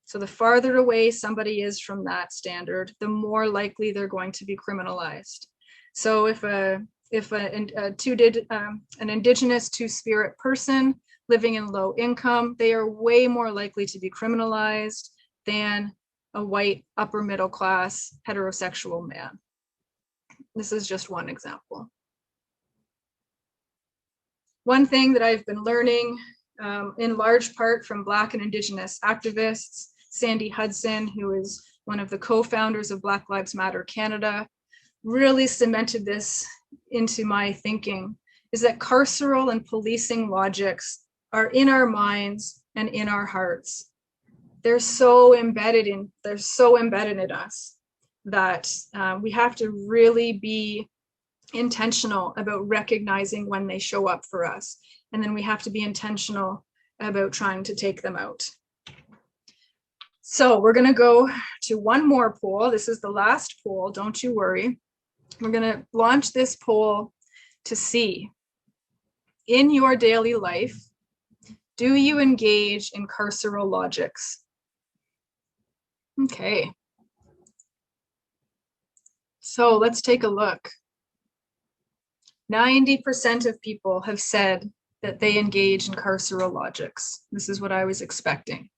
So the farther away somebody is from that standard, the more likely they're going to be criminalized. So if an Indigenous two-spirit person living in low income, they are way more likely to be criminalized than a white upper middle class heterosexual man. This is just one example. One thing that I've been learning in large part from Black and Indigenous activists, Sandy Hudson, who is one of the co-founders of Black Lives Matter Canada, really cemented this into my thinking, is that carceral and policing logics are in our minds and in our hearts. They're so embedded in us that we have to really be intentional about recognizing when they show up for us. And then we have to be intentional about trying to take them out. So we're going to go to one more poll. This is the last poll, don't you worry. We're going to launch this poll to see, in your daily life, do you engage in carceral logics? Okay. So let's take a look. 90% of people have said that they engage in carceral logics. This is what I was expecting.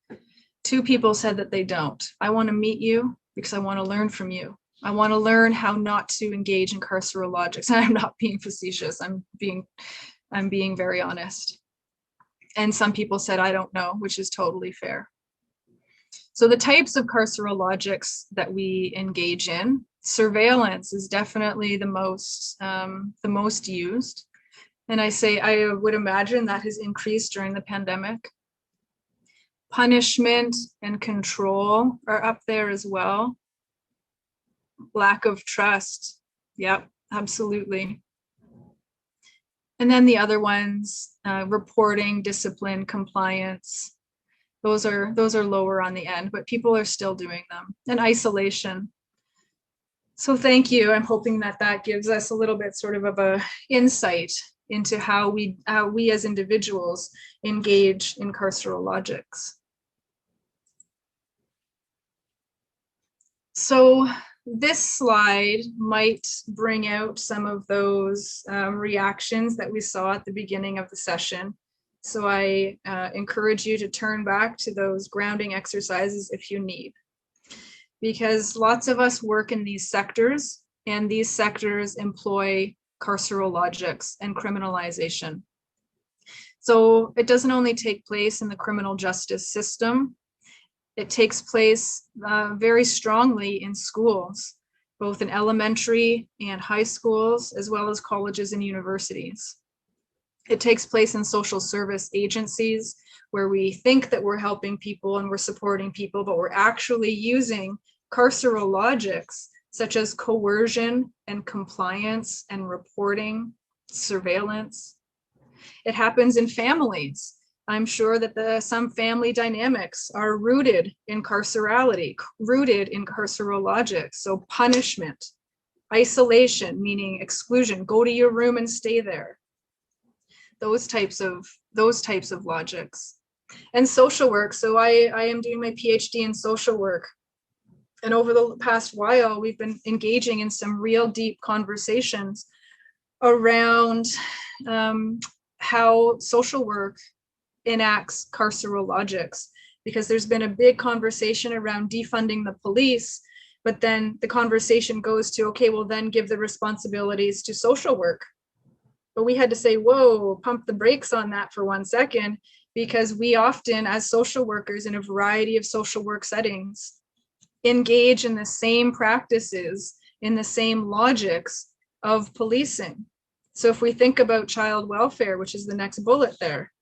2 people said that they don't. I want to meet you because I want to learn from you. I want to learn how not to engage in carceral logics. And I'm not being facetious. I'm being very honest. And some people said, I don't know, which is totally fair. So the types of carceral logics that we engage in, surveillance is definitely the most used. And I would imagine that has increased during the pandemic. Punishment and control are up there as well. Lack of trust. Yep, absolutely. And then the other ones, reporting, discipline, compliance. Those are lower on the end, but people are still doing them. And isolation. So thank you. I'm hoping that that gives us a little bit sort of a insight into how we as individuals engage in carceral logics. So this slide might bring out some of those reactions that we saw at the beginning of the session. So I encourage you to turn back to those grounding exercises if you need, because lots of us work in these sectors, and these sectors employ carceral logics and criminalization. So it doesn't only take place in the criminal justice system, it takes place very strongly in schools, both in elementary and high schools, as well as colleges and universities. It takes place in social service agencies where we think that we're helping people and we're supporting people, but we're actually using carceral logics such as coercion and compliance and reporting, surveillance. It happens in families. I'm sure that some family dynamics are rooted in carcerality, rooted in carceral logics. So punishment, isolation, meaning exclusion, go to your room and stay there. Those types of logics. And social work. So I am doing my PhD in social work. And over the past while, we've been engaging in some real deep conversations around how social work enacts carceral logics, because there's been a big conversation around defunding the police, but then the conversation goes to, okay, well then give the responsibilities to social work. But we had to say, whoa, pump the brakes on that for 1 second, because we often, as social workers in a variety of social work settings, engage in the same practices, in the same logics of policing. So if we think about child welfare, which is the next bullet there,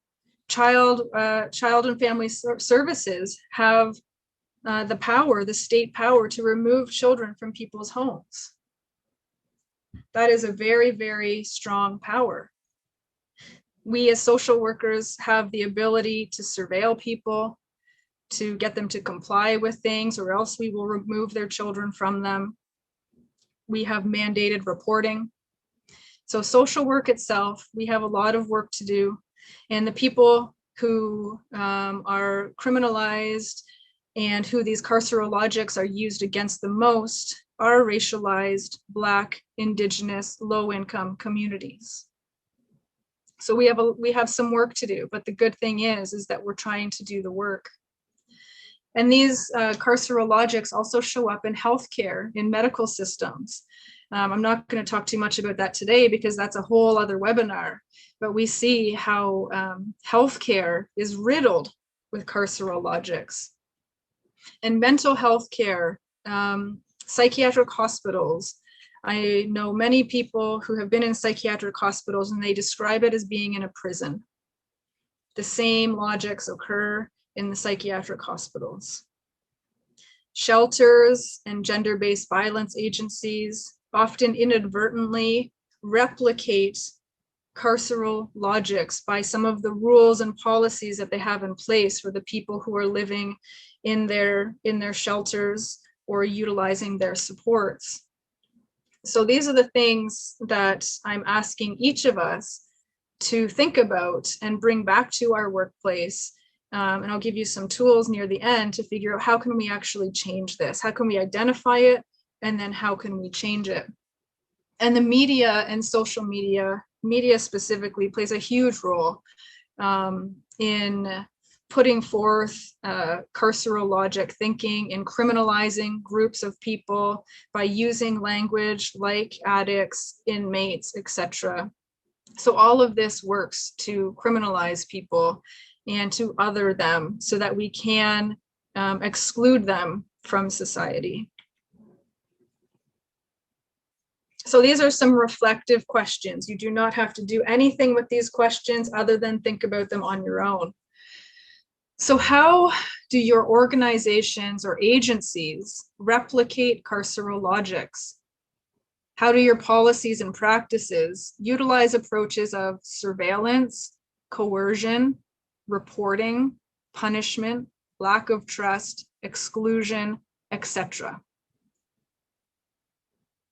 child and family services have the power, the state power, to remove children from people's homes. That is a very, very strong power. We as social workers have the ability to surveil people, to get them to comply with things, or else we will remove their children from them. We have mandated reporting. So social work itself, we have a lot of work to do. And the people who are criminalized and who these carceral logics are used against the most are racialized, Black, Indigenous, low-income communities. So we have some work to do, but the good thing is that we're trying to do the work. And these carceral logics also show up in healthcare, in medical systems. I'm not going to talk too much about that today because that's a whole other webinar, but we see how healthcare is riddled with carceral logics. And mental health care, psychiatric hospitals. I know many people who have been in psychiatric hospitals and they describe it as being in a prison. The same logics occur in the psychiatric hospitals. Shelters and gender-based violence agencies often inadvertently replicate carceral logics by some of the rules and policies that they have in place for the people who are living in their shelters or utilizing their supports. So these are the things that I'm asking each of us to think about and bring back to our workplace. And I'll give you some tools near the end to figure out how can we actually change this? How can we identify it? And then how can we change it? And the media and social media specifically plays a huge role in putting forth carceral logic thinking, in criminalizing groups of people by using language like addicts, inmates, etc. So all of this works to criminalize people and to other them so that we can exclude them from society. So these are some reflective questions. You do not have to do anything with these questions other than think about them on your own. So how do your organizations or agencies replicate carceral logics? How do your policies and practices utilize approaches of surveillance, coercion, reporting, punishment, lack of trust, exclusion, etc.?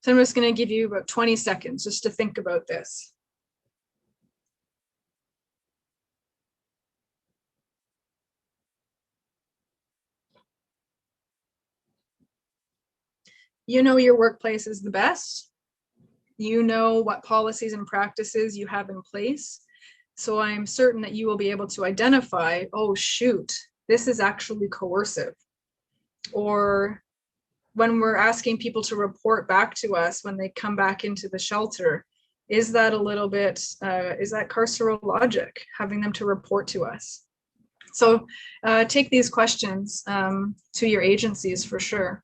So I'm just going to give you about 20 seconds just to think about this. You know your workplace is the best. You know what policies and practices you have in place. So I'm certain that you will be able to identify, oh shoot, this is actually coercive. Or when we're asking people to report back to us when they come back into the shelter, is that a little bit, is that carceral logic, having them to report to us? So take these questions to your agencies for sure.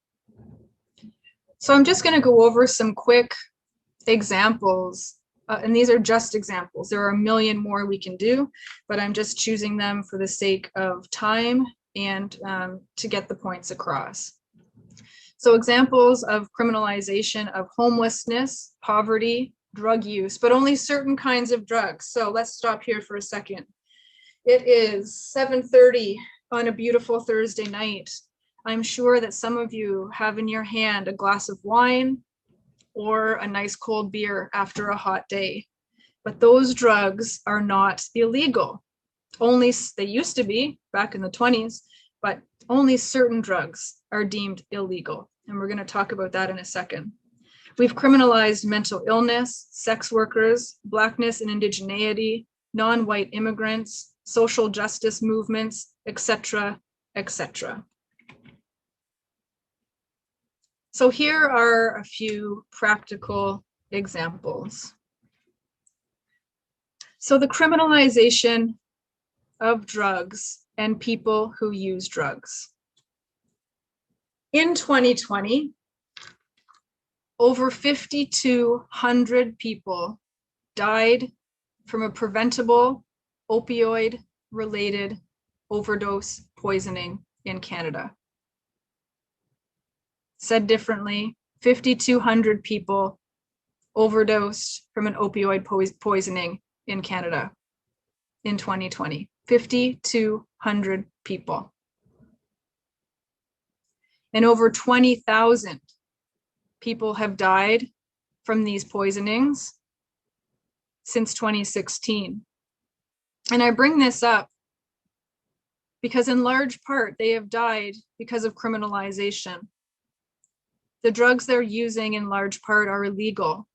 So I'm just going to go over some quick examples, and these are just examples. There are a million more we can do, but I'm just choosing them for the sake of time and to get the points across. So examples of criminalization of homelessness, poverty, drug use, but only certain kinds of drugs. So let's stop here for a second. It is 7:30 on a beautiful Thursday night. I'm sure that some of you have in your hand a glass of wine or a nice cold beer after a hot day. But those drugs are not illegal. Only they used to be back in the 20s, but only certain drugs are deemed illegal. And we're going to talk about that in a second. We've criminalized mental illness, sex workers, Blackness and indigeneity, non-white immigrants, social justice movements, etc., etc. So here are a few practical examples. So the criminalization of drugs and people who use drugs. In 2020, over 5,200 people died from a preventable opioid-related overdose poisoning in Canada. Said differently, 5,200 people overdosed from an opioid poisoning in Canada in 2020. 5,200 people. And over 20,000 people have died from these poisonings since 2016. And I bring this up because in large part, they have died because of criminalization. The drugs they're using in large part are illegal.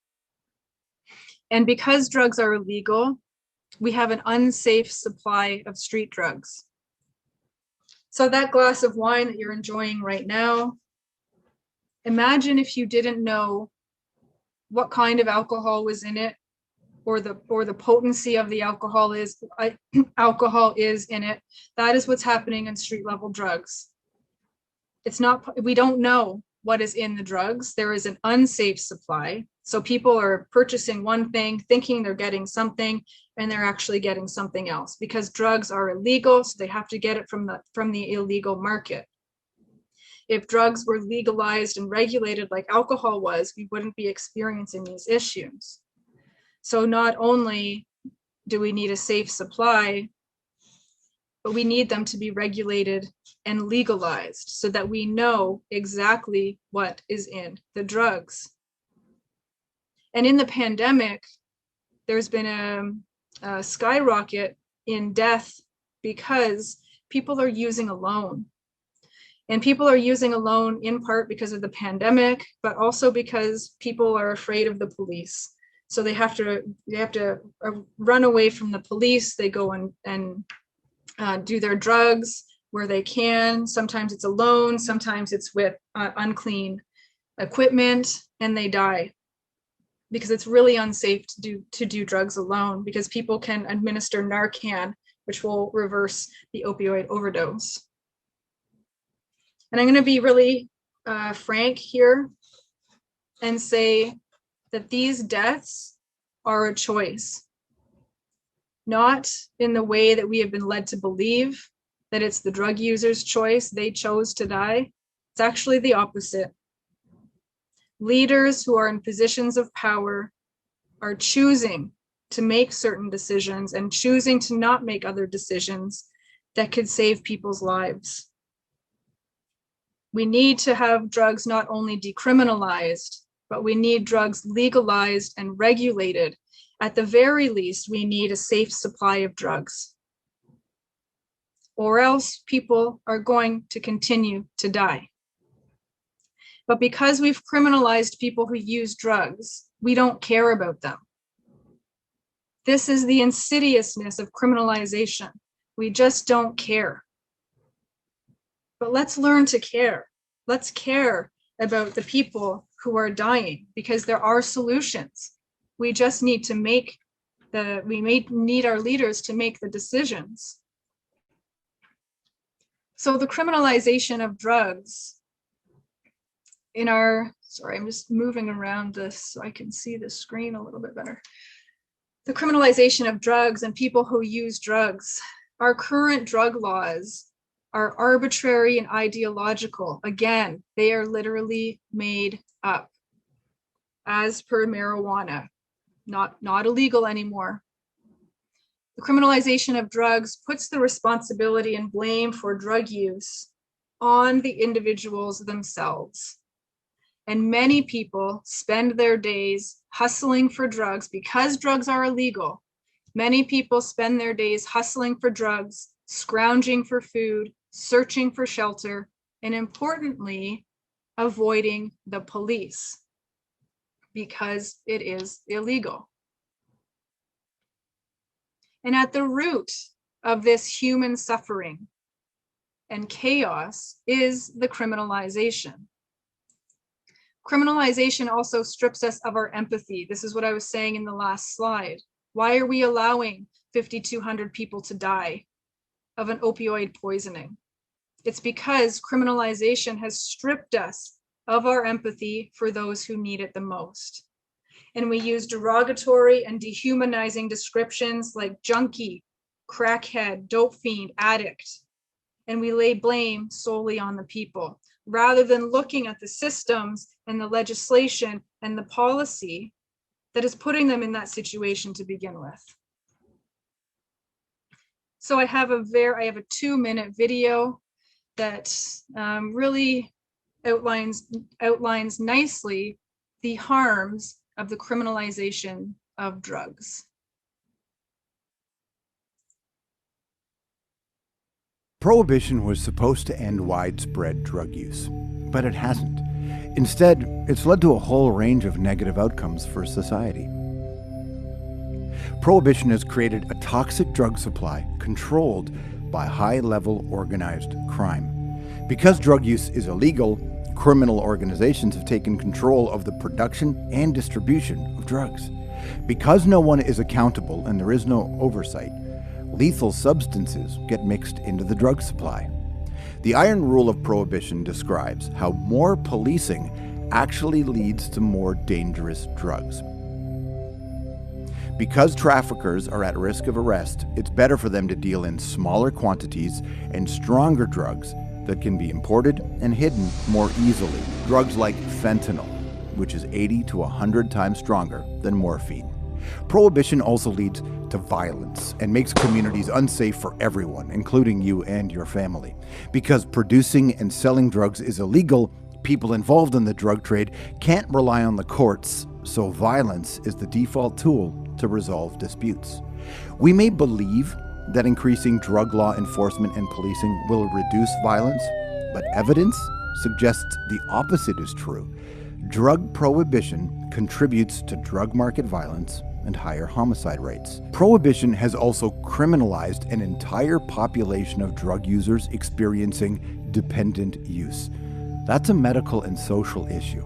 And because drugs are illegal, we have an unsafe supply of street drugs. So that glass of wine that you're enjoying right now, imagine if you didn't know what kind of alcohol was in it, or the potency of the alcohol is in it. That is what's happening in street level drugs. It's not, we don't know what is in the drugs. There is an unsafe supply. So people are purchasing one thing, thinking they're getting something, and they're actually getting something else because drugs are illegal. So they have to get it from the illegal market. If drugs were legalized and regulated like alcohol was, we wouldn't be experiencing these issues. So not only do we need a safe supply, but we need them to be regulated and legalized so that we know exactly what is in the drugs. And in the pandemic, there's been a skyrocket in death because people are using alone. And people are using alone in part because of the pandemic, but also because people are afraid of the police. So they have to run away from the police. They go and do their drugs where they can. Sometimes it's alone, sometimes it's with unclean equipment, and they die because it's really unsafe to do drugs alone because people can administer Narcan, which will reverse the opioid overdose. And I'm going to be really frank here and say that these deaths are a choice, not in the way that we have been led to believe, that it's the drug user's choice, they chose to die. It's actually the opposite. Leaders who are in positions of power are choosing to make certain decisions and choosing to not make other decisions that could save people's lives. We need to have drugs not only decriminalized, but we need drugs legalized and regulated. At the very least, we need a safe supply of drugs, or else people are going to continue to die. But because we've criminalized people who use drugs, we don't care about them. This is the insidiousness of criminalization. We just don't care. But let's learn to care. Let's care about the people who are dying, because there are solutions. We just need to need our leaders to make the decisions. So the criminalization of drugs sorry, I'm just moving around this so I can see the screen a little bit better. The criminalization of drugs and people who use drugs. Our current drug laws are arbitrary and ideological. Again, they are literally made up, as per marijuana, not illegal anymore. The criminalization of drugs puts the responsibility and blame for drug use on the individuals themselves. And many people spend their days hustling for drugs because drugs are illegal. Many people spend their days hustling for drugs, scrounging for food, searching for shelter, and importantly, avoiding the police because it is illegal. And at the root of this human suffering and chaos is the criminalization. Criminalization also strips us of our empathy. This is what I was saying in the last slide. Why are we allowing 5,200 people to die of an opioid poisoning? It's because criminalization has stripped us of our empathy for those who need it the most. And we use derogatory and dehumanizing descriptions like junkie, crackhead, dope fiend, addict, and we lay blame solely on the people, rather than looking at the systems and the legislation and the policy that is putting them in that situation to begin with. So I have a 2-minute video that really outlines nicely the harms of the criminalization of drugs. Prohibition was supposed to end widespread drug use, but it hasn't. Instead, it's led to a whole range of negative outcomes for society. Prohibition has created a toxic drug supply controlled by high-level organized crime. Because drug use is illegal, criminal organizations have taken control of the production and distribution of drugs. Because no one is accountable and there is no oversight, lethal substances get mixed into the drug supply. The iron rule of prohibition describes how more policing actually leads to more dangerous drugs. Because traffickers are at risk of arrest, it's better for them to deal in smaller quantities and stronger drugs that can be imported and hidden more easily. Drugs like fentanyl, which is 80 to 100 times stronger than morphine. Prohibition also leads to violence and makes communities unsafe for everyone, including you and your family. Because producing and selling drugs is illegal, people involved in the drug trade can't rely on the courts, so violence is the default tool to resolve disputes. We may believe that increasing drug law enforcement and policing will reduce violence, but evidence suggests the opposite is true. Drug prohibition contributes to drug market violence and higher homicide rates. Prohibition has also criminalized an entire population of drug users experiencing dependent use. That's a medical and social issue,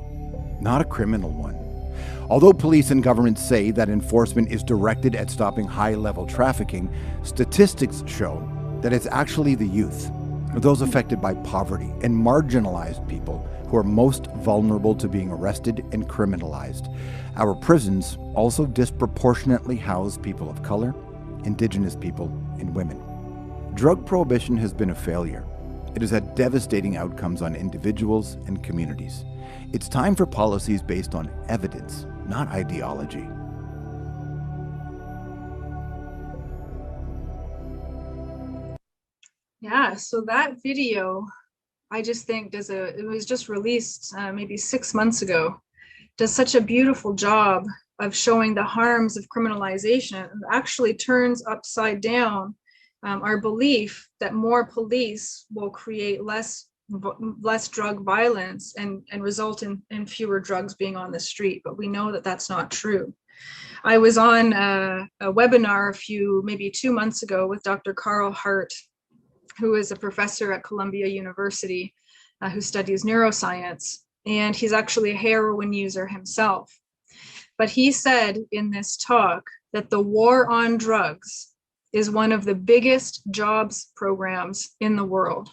not a criminal one. Although police and governments say that enforcement is directed at stopping high-level trafficking, statistics show that it's actually the youth, those affected by poverty, and marginalized people who are most vulnerable to being arrested and criminalized. Our prisons also disproportionately house people of color, Indigenous people, and women. Drug prohibition has been a failure. It has had devastating outcomes on individuals and communities. It's time for policies based on evidence, not ideology. Yeah, so that video, I just think it was just released maybe 6 months ago, does such a beautiful job of showing the harms of criminalization, and actually turns upside down our belief that more police will create less drug violence and result in fewer drugs being on the street. But we know that that's not true. I was on a webinar maybe 2 months ago with Dr. Carl Hart, who is a professor at Columbia University who studies neuroscience, and he's actually a heroin user himself. But he said in this talk that the war on drugs is one of the biggest jobs programs in the world.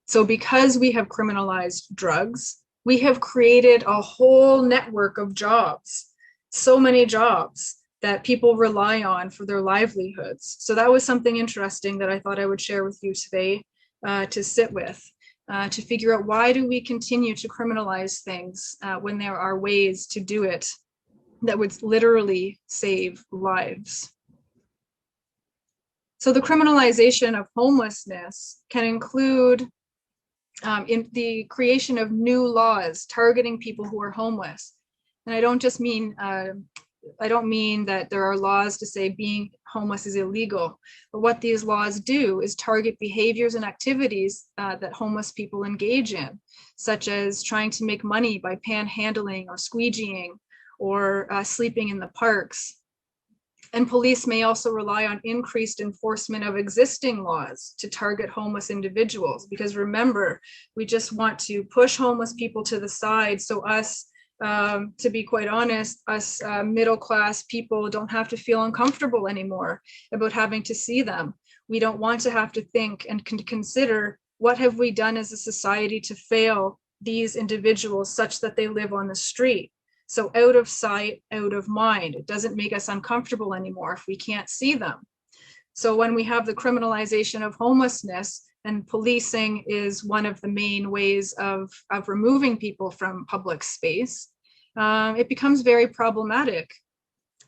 So because we have criminalized drugs, we have created a whole network of jobs, so many jobs that people rely on for their livelihoods. So that was something interesting that I thought I would share with you today to sit with, to figure out, why do we continue to criminalize things when there are ways to do it that would literally save lives? So the criminalization of homelessness can include in the creation of new laws targeting people who are homeless. And I don't mean that there are laws to say being homeless is illegal, but what these laws do is target behaviors and activities that homeless people engage in, such as trying to make money by panhandling or squeegeeing or sleeping in the parks. And police may also rely on increased enforcement of existing laws to target homeless individuals, because remember, we just want to push homeless people to the side so us, to be quite honest, us middle-class people don't have to feel uncomfortable anymore about having to see them. We don't want to have to think and consider, what have we done as a society to fail these individuals such that they live on the street? So out of sight, out of mind. It doesn't make us uncomfortable anymore if we can't see them. So when we have the criminalization of homelessness, and policing is one of the main ways of removing people from public space, it becomes very problematic.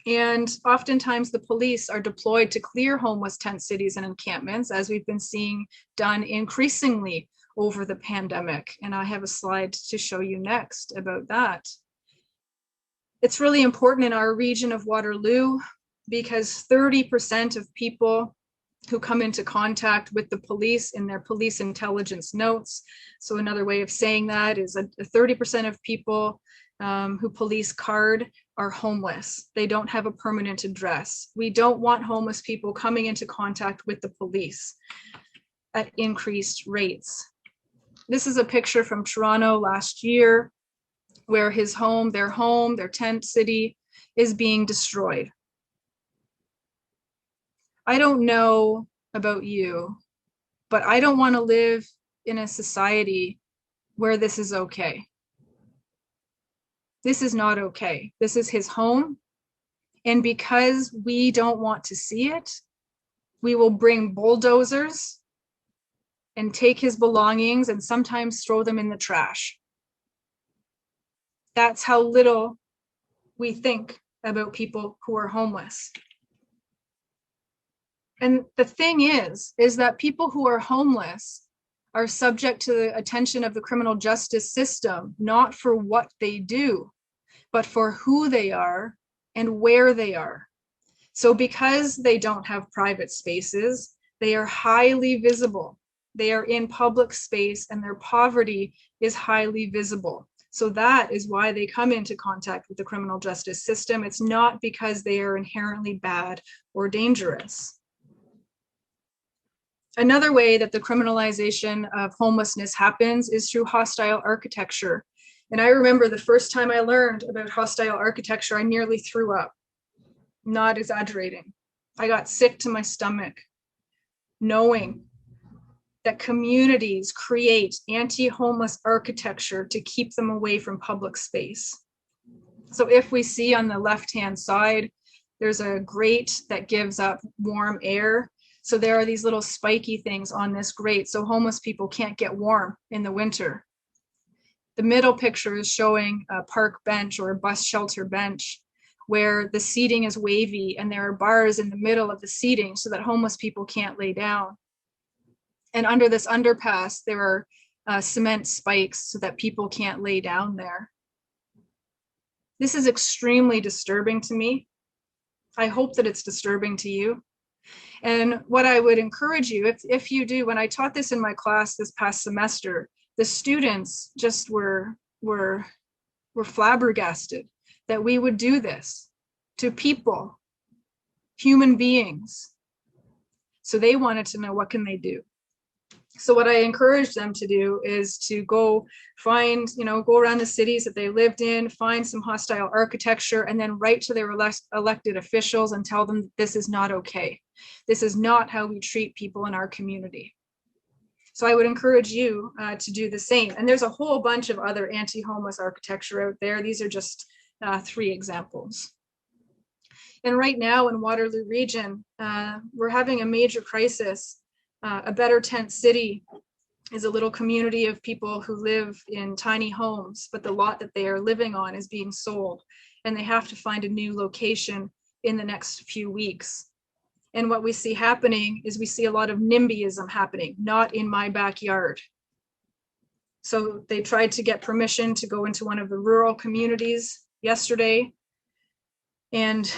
And oftentimes the police are deployed to clear homeless tent cities and encampments, as we've been seeing done increasingly over the pandemic. And I have a slide to show you next about that. It's really important in our region of Waterloo, because 30% of people who come into contact with the police in their police intelligence notes. So another way of saying that is 30% of people who police card are homeless. They don't have a permanent address. We don't want homeless people coming into contact with the police at increased rates. This is a picture from Toronto last year, where their tent city is being destroyed. I don't know about you, but I don't want to live in a society where this is okay. This is not okay. This is his home. And because we don't want to see it, we will bring bulldozers and take his belongings and sometimes throw them in the trash. That's how little we think about people who are homeless. And the thing is that people who are homeless are subject to the attention of the criminal justice system, not for what they do, but for who they are and where they are. So because they don't have private spaces, they are highly visible. They are in public space and their poverty is highly visible. So that is why they come into contact with the criminal justice system. It's not because they are inherently bad or dangerous. Another way that the criminalization of homelessness happens is through hostile architecture. And I remember the first time I learned about hostile architecture, I nearly threw up. Not exaggerating. I got sick to my stomach, knowing that communities create anti-homeless architecture to keep them away from public space. So if we see on the left-hand side, there's a grate that gives up warm air. So there are these little spiky things on this grate, so homeless people can't get warm in the winter. The middle picture is showing a park bench or a bus shelter bench where the seating is wavy and there are bars in the middle of the seating so that homeless people can't lay down. And under this underpass, there are cement spikes so that people can't lay down there. This is extremely disturbing to me. I hope that it's disturbing to you. And what I would encourage you, if you do, when I taught this in my class this past semester, the students just were flabbergasted that we would do this to people, human beings. So they wanted to know, what can they do? So what I encouraged them to do is to go find, go around the cities that they lived in, find some hostile architecture, and then write to their elected officials and tell them this is not okay. This is not how we treat people in our community. So I would encourage you to do the same. And there's a whole bunch of other anti-homeless architecture out there. These are just 3 examples. And right now in Waterloo Region, we're having a major crisis. A Better Tent City is a little community of people who live in tiny homes, but the lot that they are living on is being sold, and they have to find a new location in the next few weeks. And what we see happening is we see a lot of NIMBYism happening, not in my backyard. So they tried to get permission to go into one of the rural communities yesterday, and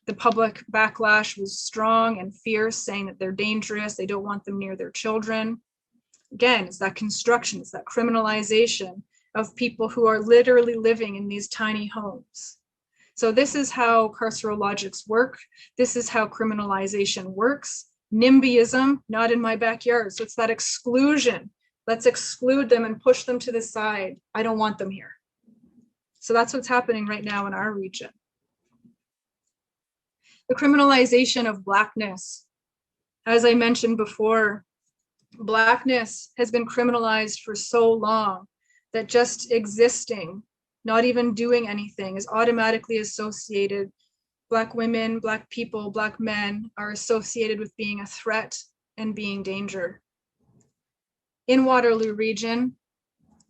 the public backlash was strong and fierce, saying that they're dangerous, they don't want them near their children. Again, it's that construction, it's that criminalization of people who are literally living in these tiny homes. So this is how carceral logics work. This is how criminalization works. NIMBYism, not in my backyard. So it's that exclusion. Let's exclude them and push them to the side. I don't want them here. So that's what's happening right now in our region. The criminalization of Blackness. As I mentioned before, Blackness has been criminalized for so long that just existing, not even doing anything, is automatically associated. Black women, Black people, Black men are associated with being a threat and being danger. In Waterloo Region,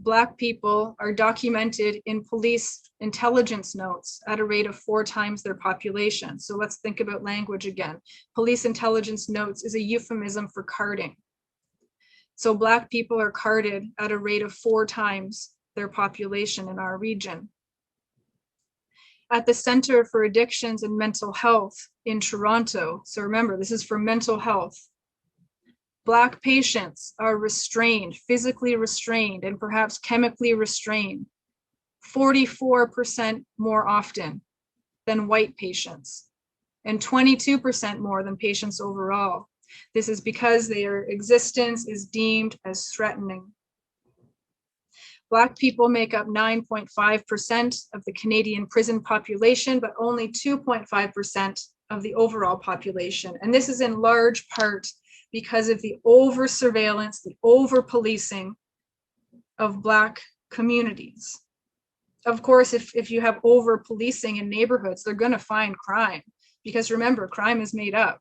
Black people are documented in police intelligence notes at a rate of 4 times their population. So let's think about language again. Police intelligence notes is a euphemism for carding. So Black people are carded at a rate of 4 times their population in our region. At the Center for Addictions and Mental Health in Toronto, so remember, this is for mental health, Black patients are restrained, physically restrained, and perhaps chemically restrained 44% more often than white patients, and 22% more than patients overall. This is because their existence is deemed as threatening. Black people make up 9.5% of the Canadian prison population, but only 2.5% of the overall population. And this is in large part because of the over-surveillance, the over-policing of Black communities. Of course, if you have over-policing in neighborhoods, they're going to find crime, because remember, crime is made up.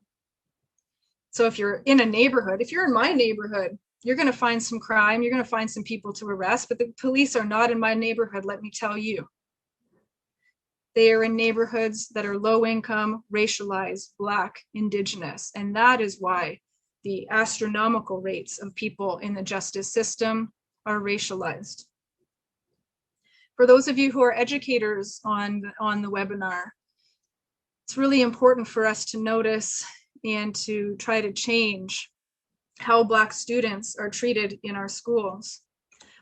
So if you're in a neighborhood, if you're in my neighborhood, you're going to find some crime, you're going to find some people to arrest, but the police are not in my neighborhood, let me tell you. They are in neighborhoods that are low income, racialized, Black, Indigenous, and that is why the astronomical rates of people in the justice system are racialized. For those of you who are educators on the webinar, it's really important for us to notice and to try to change how Black students are treated in our schools.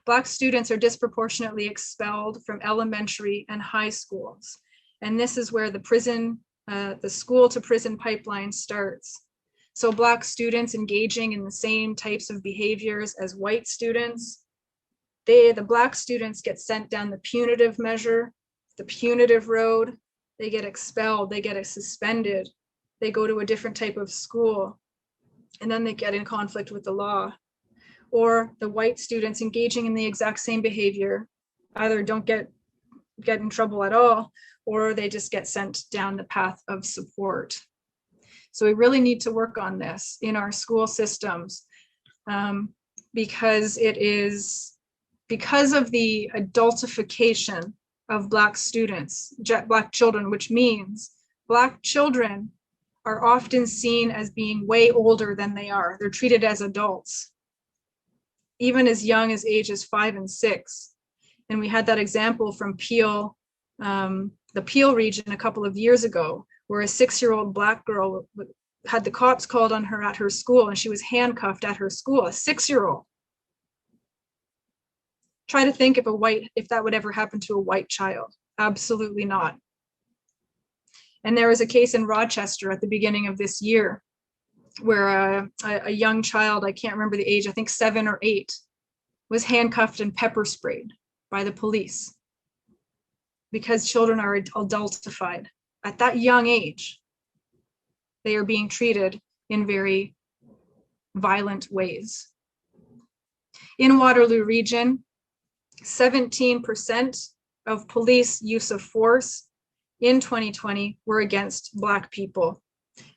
Black students are disproportionately expelled from elementary and high schools. And this is where the school to prison pipeline starts. So Black students engaging in the same types of behaviors as white students, the Black students get sent down the punitive measure, the punitive road, they get expelled, they get suspended, they go to a different type of school, and then they get in conflict with the law. or the white students engaging in the exact same behavior either don't get in trouble at all, or they just get sent down the path of support. So we really need to work on this in our school systems, because of the adultification of Black students, Black children, which means Black children are often seen as being way older than they are. They're treated as adults, even as young as ages 5 and 6. And we had that example from Peel, the Peel region a couple of years ago, where a 6-year-old Black girl had the cops called on her at her school, and she was handcuffed at her school, a 6-year-old. Try to think if that would ever happen to a white child. Absolutely not. And there was a case in Rochester at the beginning of this year where a young child, I can't remember the age, I think 7 or 8, was handcuffed and pepper sprayed by the police because children are adultified. At that young age, they are being treated in very violent ways. In Waterloo Region, 17% of police use of force in 2020 were against Black people,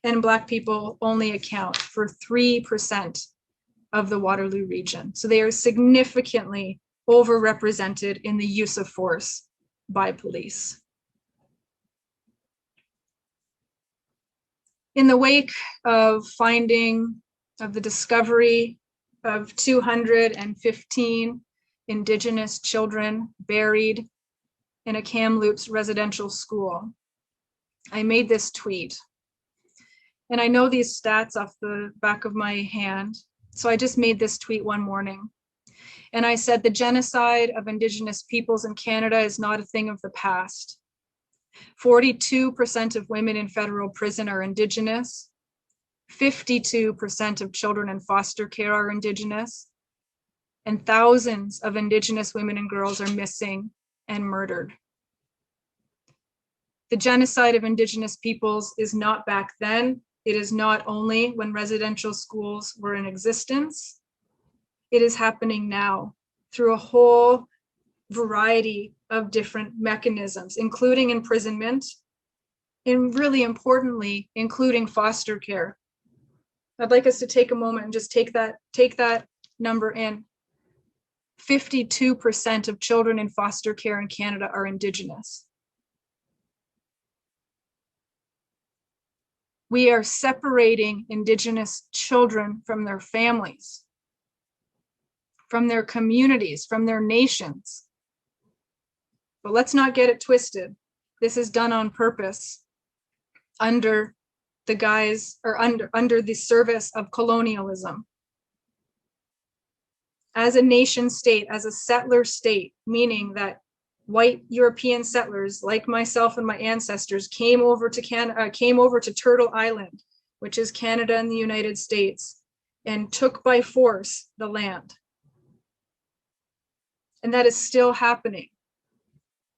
and Black people only account for 3% of the Waterloo region. So they are significantly overrepresented in the use of force by police. In the wake of the discovery of 215 Indigenous children buried in a Kamloops residential school, I made this tweet. And I know these stats off the back of my hand, so I just made this tweet one morning. And I said, the genocide of Indigenous peoples in Canada is not a thing of the past. 42% of women in federal prison are Indigenous. 52% of children in foster care are Indigenous. And thousands of Indigenous women and girls are missing and murdered. The genocide of Indigenous peoples is not back then. It is not only when residential schools were in existence. It is happening now through a whole variety of different mechanisms, including imprisonment, and really importantly, including foster care. I'd like us to take a moment and just take that number in. 52% of children in foster care in Canada are Indigenous. We are separating Indigenous children from their families, from their communities, from their nations. But let's not get it twisted. This is done on purpose under the guise or under the service of colonialism. As a nation state, as a settler state, meaning that white European settlers like myself and my ancestors came over to Turtle Island, which is Canada and the United States, and took by force the land. And that is still happening.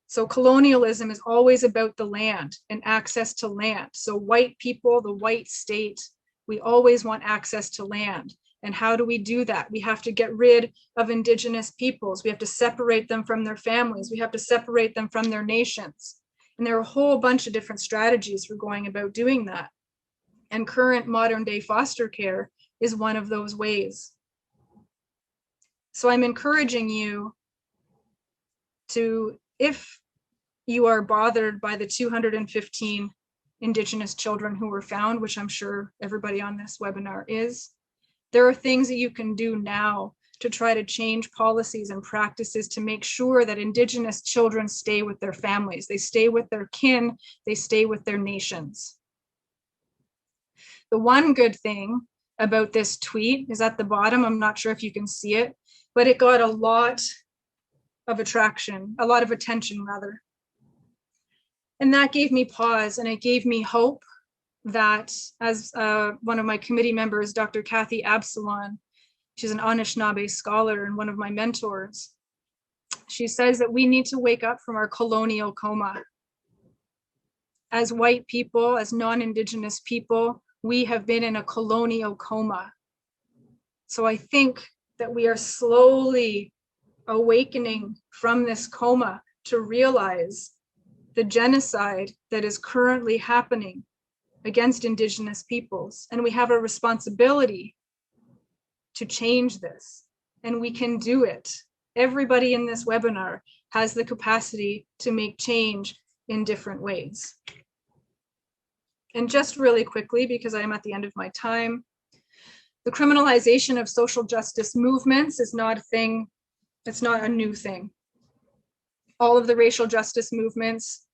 So colonialism is always about the land and access to land. So white people, the white state, we always want access to land. And how do we do that? We have to get rid of Indigenous peoples. We have to separate them from their families. We have to separate them from their nations. And there are a whole bunch of different strategies for going about doing that. And current modern day foster care is one of those ways. So I'm encouraging you to, if you are bothered by the 215 Indigenous children who were found, which I'm sure everybody on this webinar is, there are things that you can do now to try to change policies and practices to make sure that Indigenous children stay with their families, they stay with their kin, they stay with their nations. The one good thing about this tweet is at the bottom. I'm not sure if you can see it, but it got a lot of attention rather. And that gave me pause, and it gave me hope that, as one of my committee members, Dr. Kathy Absalon, she's an Anishinaabe scholar and one of my mentors, she says that we need to wake up from our colonial coma. As white people, as non-Indigenous people, we have been in a colonial coma. So I think that we are slowly awakening from this coma to realize the genocide that is currently happening against Indigenous peoples. And we have a responsibility to change this, and we can do it. Everybody in this webinar has the capacity to make change in different ways. And just really quickly, because I'm at the end of my time, the criminalization of social justice movements is not a thing, it's not a new thing. All of the racial justice movements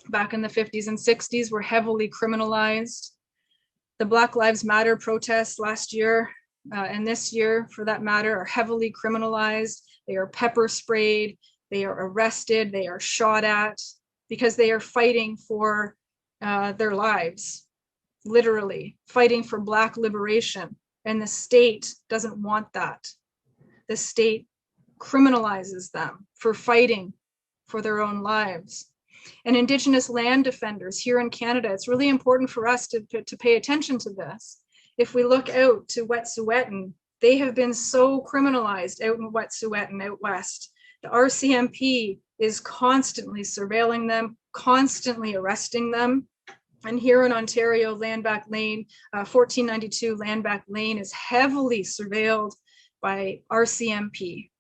back in the 50s and 60s were heavily criminalized. The Black Lives Matter protests last year and this year, for that matter, are heavily criminalized. They are pepper sprayed, they are arrested, they are shot at, because they are fighting for their lives, literally fighting for Black liberation. And the state doesn't want that. The state criminalizes them for fighting for their own lives. And Indigenous land defenders here in Canada, it's really important for us to pay attention to this. If we look out to Wet'suwet'en, they have been so criminalized out in Wet'suwet'en, out west. The RCMP is constantly surveilling them, constantly arresting them. And here in Ontario, Landback Lane, 1492 Landback Lane is heavily surveilled by RCMP.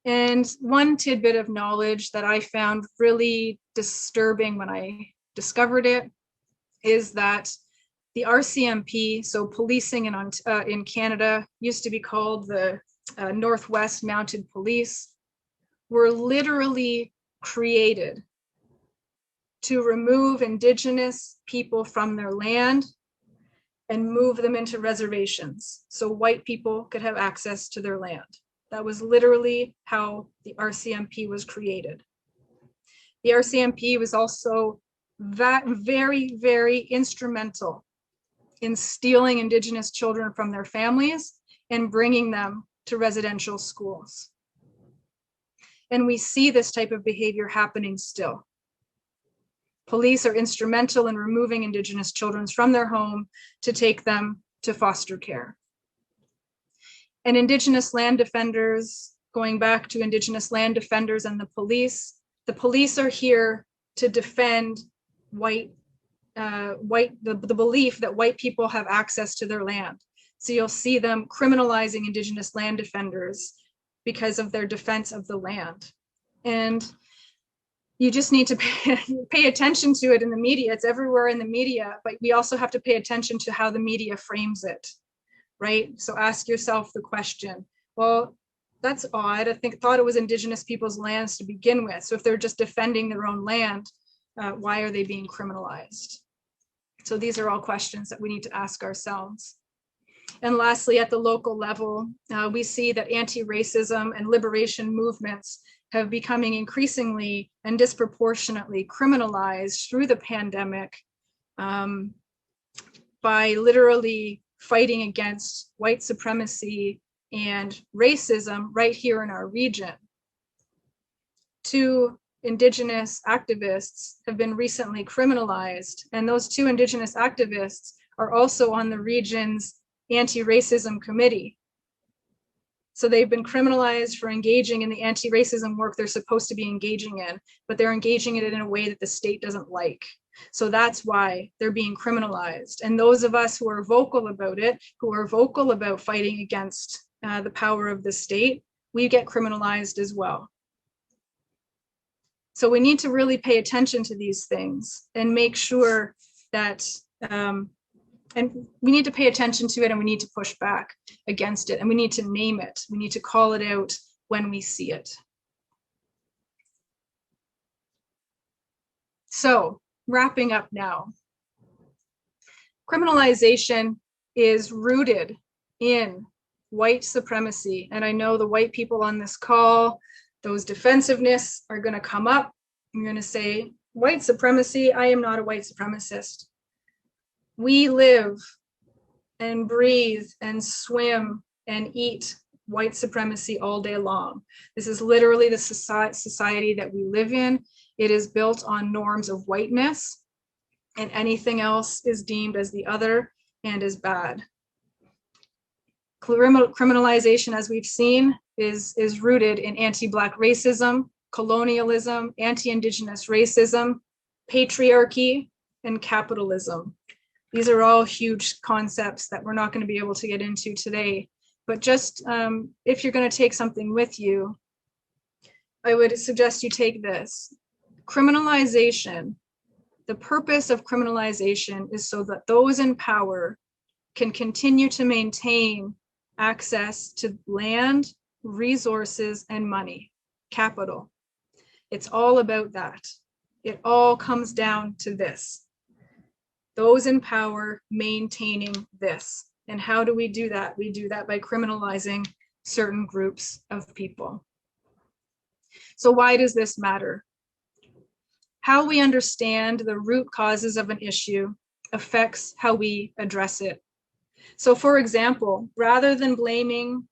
And one tidbit of knowledge that I found really disturbing when I discovered it is that the RCMP, so policing in Canada, used to be called the Northwest Mounted Police, were literally created to remove Indigenous people from their land and move them into reservations so white people could have access to their land. That was literally how the RCMP was created. The RCMP was also very, very instrumental in stealing Indigenous children from their families and bringing them to residential schools. And we see this type of behavior happening still. Police are instrumental in removing Indigenous children from their home to take them to foster care. And Indigenous land defenders, going back to Indigenous land defenders and the police are here to defend the belief that white people have access to their land. So you'll see them criminalizing Indigenous land defenders because of their defense of the land. And you just need to pay attention to it in the media. It's everywhere in the media, but we also have to pay attention to how the media frames it, right? So ask yourself the question, well, that's odd. I thought it was Indigenous people's lands to begin with. So if they're just defending their own land, why are they being criminalized? So these are all questions that we need to ask ourselves. And lastly, at the local level, we see that anti-racism and liberation movements have becoming increasingly and disproportionately criminalized through the pandemic by literally fighting against white supremacy and racism right here in our region. 2 Indigenous activists have been recently criminalized, and those 2 Indigenous activists are also on the region's anti-racism committee. So they've been criminalized for engaging in the anti-racism work they're supposed to be engaging in, but they're engaging in it in a way that the state doesn't like. So that's why they're being criminalized. And those of us who are vocal about it, who are vocal about fighting against the power of the state, we get criminalized as well. So we need to really pay attention to these things and make sure that, and we need to pay attention to it, and we need to push back against it, and we need to name it. We need to call it out when we see it. So wrapping up now, criminalization is rooted in white supremacy. And I know the white people on this call, those defensiveness are going to come up. I'm going to say, white supremacy, I am not a white supremacist. We live and breathe and swim and eat white supremacy all day long. This is literally the society that we live in. It is built on norms of whiteness, and anything else is deemed as the other and is bad. Criminalization, as we've seen, is rooted in anti-Black racism, colonialism, anti-Indigenous racism, patriarchy, and capitalism. These are all huge concepts that we're not going to be able to get into today. But just if you're going to take something with you, I would suggest you take this. Criminalization, the purpose of criminalization is so that those in power can continue to maintain access to land, resources, and money, capital. It's all about that. It all comes down to this. Those in power maintaining this. And how do we do that? We do that by criminalizing certain groups of people. So why does this matter? How we understand the root causes of an issue affects how we address it. So for example, rather than blaming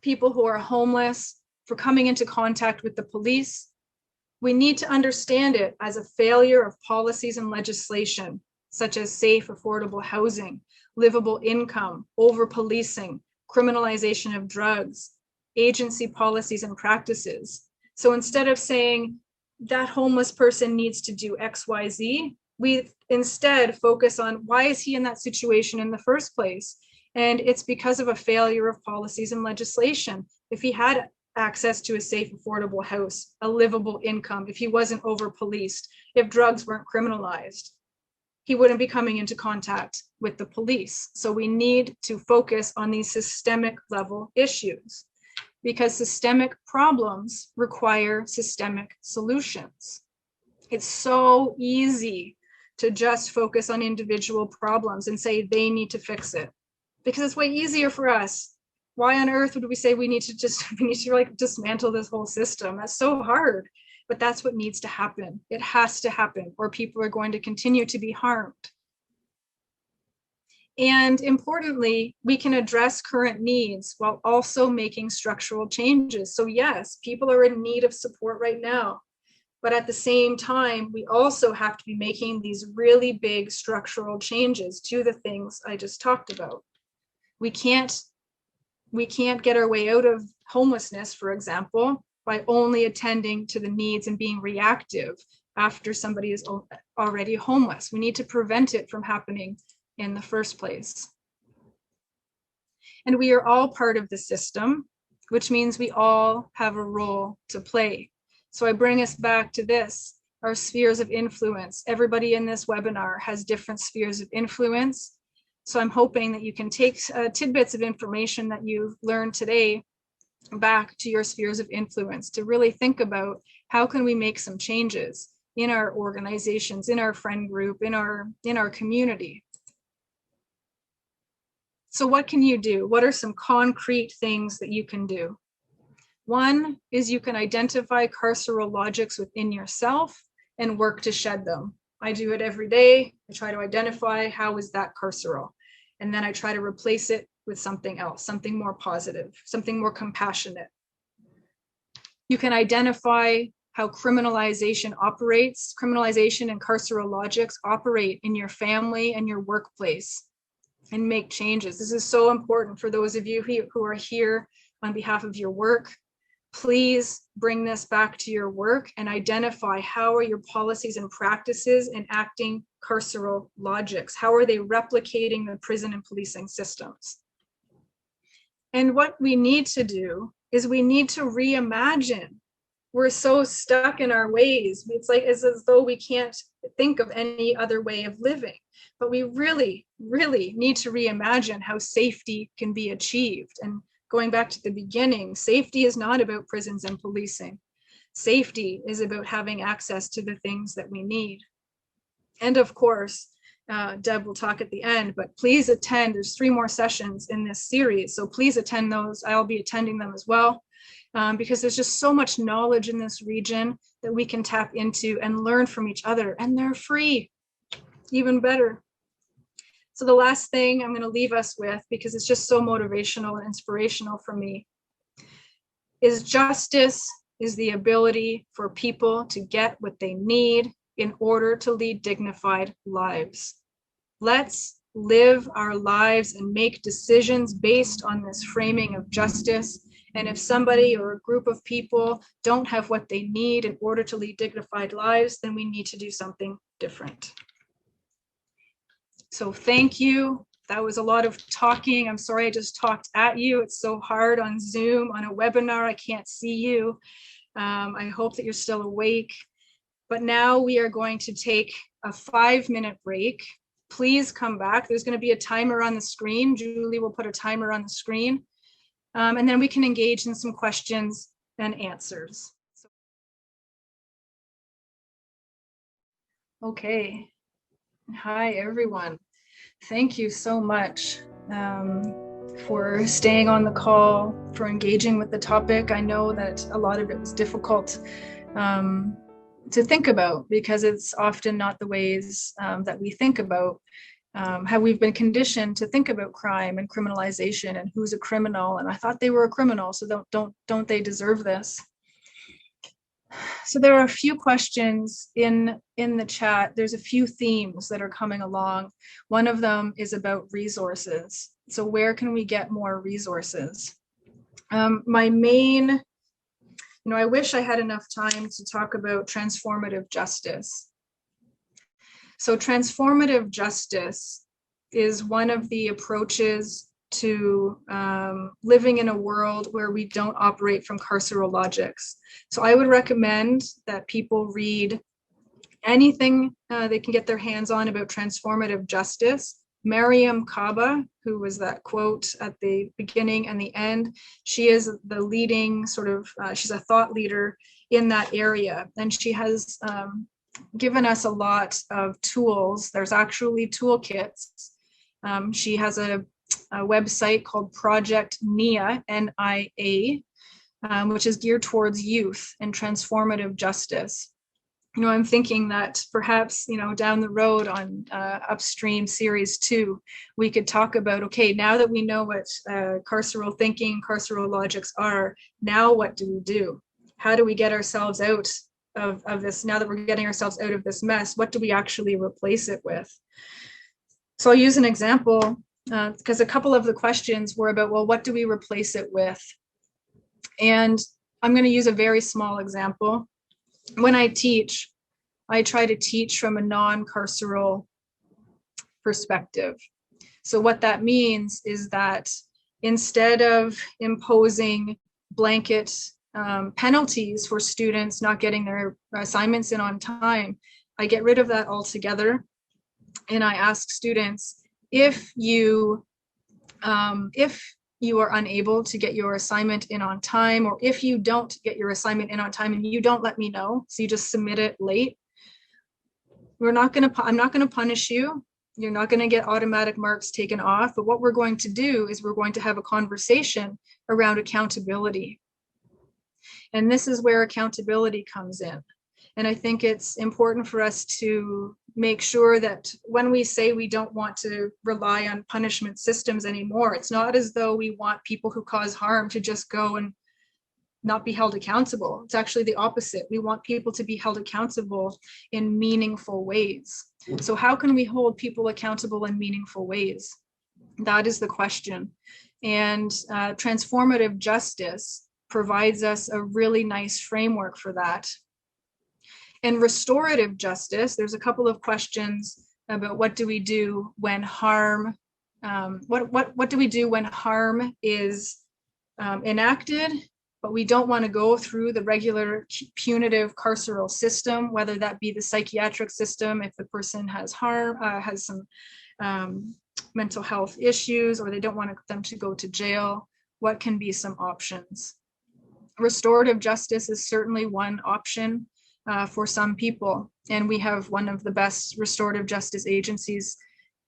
people who are homeless for coming into contact with the police, we need to understand it as a failure of policies and legislation, such as safe, affordable housing, livable income, over-policing, criminalization of drugs, agency policies and practices. So instead of saying that homeless person needs to do X, Y, Z, we instead focus on why is he in that situation in the first place? And it's because of a failure of policies and legislation. If he had access to a safe, affordable house, a livable income, if he wasn't over-policed, if drugs weren't criminalized, he wouldn't be coming into contact with the police. So we need to focus on these systemic level issues because systemic problems require systemic solutions. It's so easy to just focus on individual problems and say they need to fix it because it's way easier for us. Why on earth would we say we need to like dismantle this whole system? That's so hard, but that's what needs to happen. It has to happen or people are going to continue to be harmed. And importantly, we can address current needs while also making structural changes. So yes, people are in need of support right now, but at the same time, we also have to be making these really big structural changes to the things I just talked about. We can't get our way out of homelessness, for example, by only attending to the needs and being reactive after somebody is already homeless. We need to prevent it from happening in the first place. And we are all part of the system, which means we all have a role to play. So I bring us back to this, our spheres of influence. Everybody in this webinar has different spheres of influence. So I'm hoping that you can take tidbits of information that you've learned today back to your spheres of influence to really think about how can we make some changes in our organizations, in our friend group, in our community. So what can you do? What are some concrete things that you can do? One is you can identify carceral logics within yourself and work to shed them. I do it every day. I try to identify how is that carceral, and then I try to replace it with something else, something more positive, something more compassionate. You can identify how criminalization operates, criminalization and carceral logics operate in your family and your workplace, and make changes. This is so important for those of you who are here on behalf of your work. Please bring this back to your work and identify how are your policies and practices enacting carceral logics? How are they replicating the prison and policing systems? And what we need to do is we need to reimagine. We're so stuck in our ways. It's like as though we can't think of any other way of living. But we really, really need to reimagine how safety can be achieved. And going back to the beginning, safety is not about prisons and policing. Safety is about having access to the things that we need. And of course, Deb will talk at the end, but please attend. There's 3 more sessions in this series, so please attend those. I'll be attending them as well, because there's just so much knowledge in this region that we can tap into and learn from each other, and they're free, even better. So the last thing I'm going to leave us with, because it's just so motivational and inspirational for me, is justice is the ability for people to get what they need in order to lead dignified lives. Let's live our lives and make decisions based on this framing of justice. And if somebody or a group of people don't have what they need in order to lead dignified lives, then we need to do something different. So thank you. That was a lot of talking. I'm sorry I just talked at you. It's so hard on Zoom, on a webinar. I can't see you. I hope that you're still awake. But now we are going to take a 5-minute break. Please come back. There's going to be a timer on the screen. Julie will put a timer on the screen. And then we can engage in some questions and answers. Okay. Hi, everyone. Thank you so much for staying on the call, for engaging with the topic. I know that a lot of it was difficult to think about because it's often not the ways that we think about how we've been conditioned to think about crime and criminalization and who's a criminal. And I thought they were a criminal, so don't they deserve this? So there are a few questions in the chat. There's a few themes that are coming along. One of them is about resources. So where can we get more resources? My main, I wish I had enough time to talk about transformative justice. So transformative justice is one of the approaches to living in a world where we don't operate from carceral logics. So I would recommend that people read anything they can get their hands on about transformative justice. Mariam Kaba, who was that quote at the beginning and the end, she is the leading she's a thought leader in that area. And she has given us a lot of tools. There's actually toolkits. She has a website called Project NIA, N-I-A, which is geared towards youth and transformative justice. I'm thinking that perhaps, down the road on Upstream Series 2, we could talk about, okay, now that we know what carceral thinking, carceral logics are, now what do we do? How do we get ourselves out of this? Now that we're getting ourselves out of this mess, what do we actually replace it with? So I'll use an example because a couple of the questions were about, well, what do we replace it with? And I'm going to use a very small example. When I teach, I try to teach from a non-carceral perspective. So what that means is that instead of imposing blanket penalties for students not getting their assignments in on time, I get rid of that altogether. And I ask students, if you are unable to get your assignment in on time, or if you don't get your assignment in on time and you don't let me know, so you just submit it late, I'm not going to punish you. You're not going to get automatic marks taken off. But what we're going to do is we're going to have a conversation around accountability. And this is where accountability comes in. And I think it's important for us to make sure that when we say we don't want to rely on punishment systems anymore, it's not as though we want people who cause harm to just go and not be held accountable. It's actually the opposite. We want people to be held accountable in meaningful ways. So how can we hold people accountable in meaningful ways? That is the question. And transformative justice provides us a really nice framework for that. In restorative justice, there's a couple of questions about what do we do when harm, what do we do when harm is enacted, but we don't want to go through the regular punitive carceral system, whether that be the psychiatric system if the person has some mental health issues, or they don't want them to go to jail. What can be some options? Restorative justice is certainly one option for some people. And we have one of the best restorative justice agencies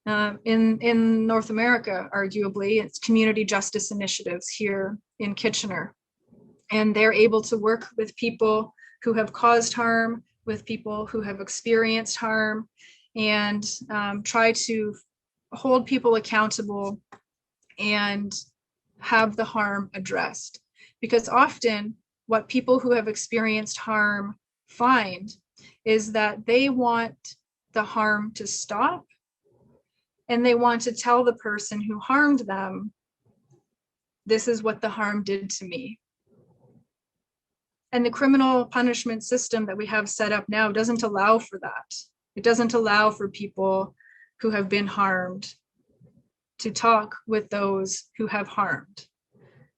in North America, arguably. It's Community Justice Initiatives here in Kitchener. And they're able to work with people who have caused harm, with people who have experienced harm, and try to hold people accountable and have the harm addressed. Because often what people who have experienced harm find is that they want the harm to stop, and they want to tell the person who harmed them, this is what the harm did to me. And the criminal punishment system that we have set up now doesn't allow for that. It doesn't allow for people who have been harmed to talk with those who have harmed.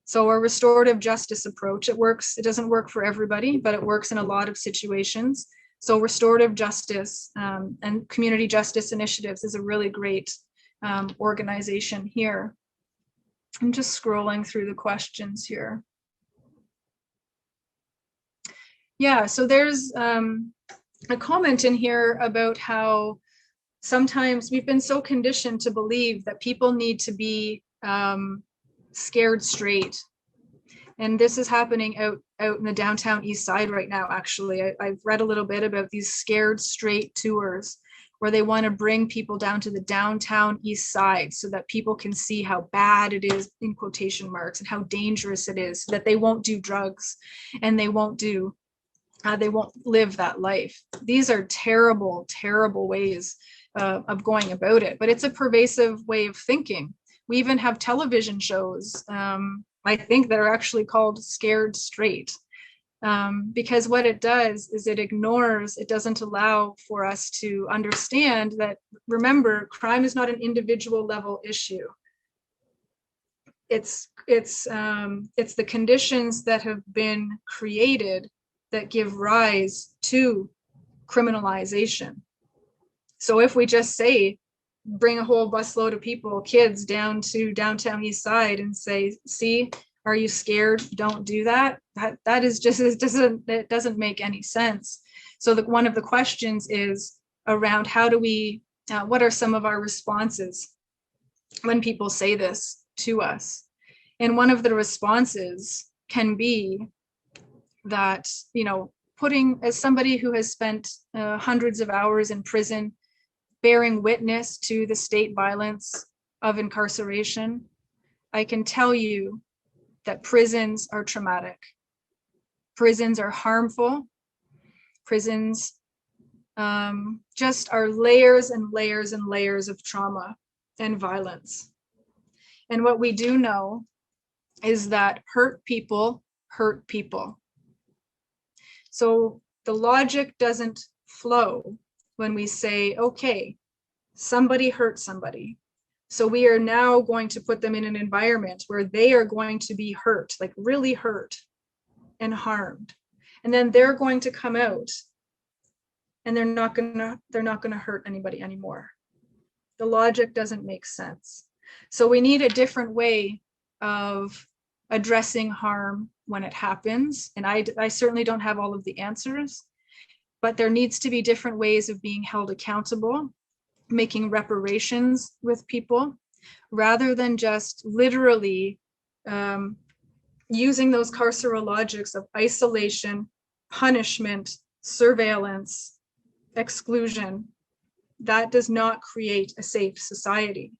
So our restorative justice approach, it works. It doesn't work for everybody, but it works in a lot of situations. So restorative justice and community justice initiatives is a really great organization here. I'm just scrolling through the questions here. Yeah, so there's a comment in here about how sometimes we've been so conditioned to believe that people need to be scared straight. And this is happening out in the downtown east side right now, actually. I've read a little bit about these scared straight tours where they want to bring people down to the downtown east side so that people can see how bad it is, in quotation marks, and how dangerous it is, so that they won't do drugs and they won't live that life. These are terrible, terrible ways of going about it, but it's a pervasive way of thinking. We even have television shows, I think, that are actually called Scared Straight, because what it does is it doesn't allow for us to understand that, remember, crime is not an individual level issue. It's the conditions that have been created that give rise to criminalization. So if we just say, bring a whole busload of people, kids, down to downtown east side and say, see, are you scared? Don't do that. That is just, it doesn't make any sense. So one of the questions is around how do we, what are some of our responses when people say this to us? And one of the responses can be that, putting, as somebody who has spent hundreds of hours in prison, bearing witness to the state violence of incarceration, I can tell you that prisons are traumatic. Prisons are harmful. Prisons just are layers and layers and layers of trauma and violence. And what we do know is that hurt people hurt people. So the logic doesn't flow when we say, okay, somebody hurt somebody, so we are now going to put them in an environment where they are going to be hurt, like really hurt and harmed. And then they're going to come out and they're not gonna hurt anybody anymore. The logic doesn't make sense. So we need a different way of addressing harm when it happens. And I certainly don't have all of the answers, but there needs to be different ways of being held accountable, making reparations with people, rather than just literally using those carceral logics of isolation, punishment, surveillance, exclusion. That does not create a safe society.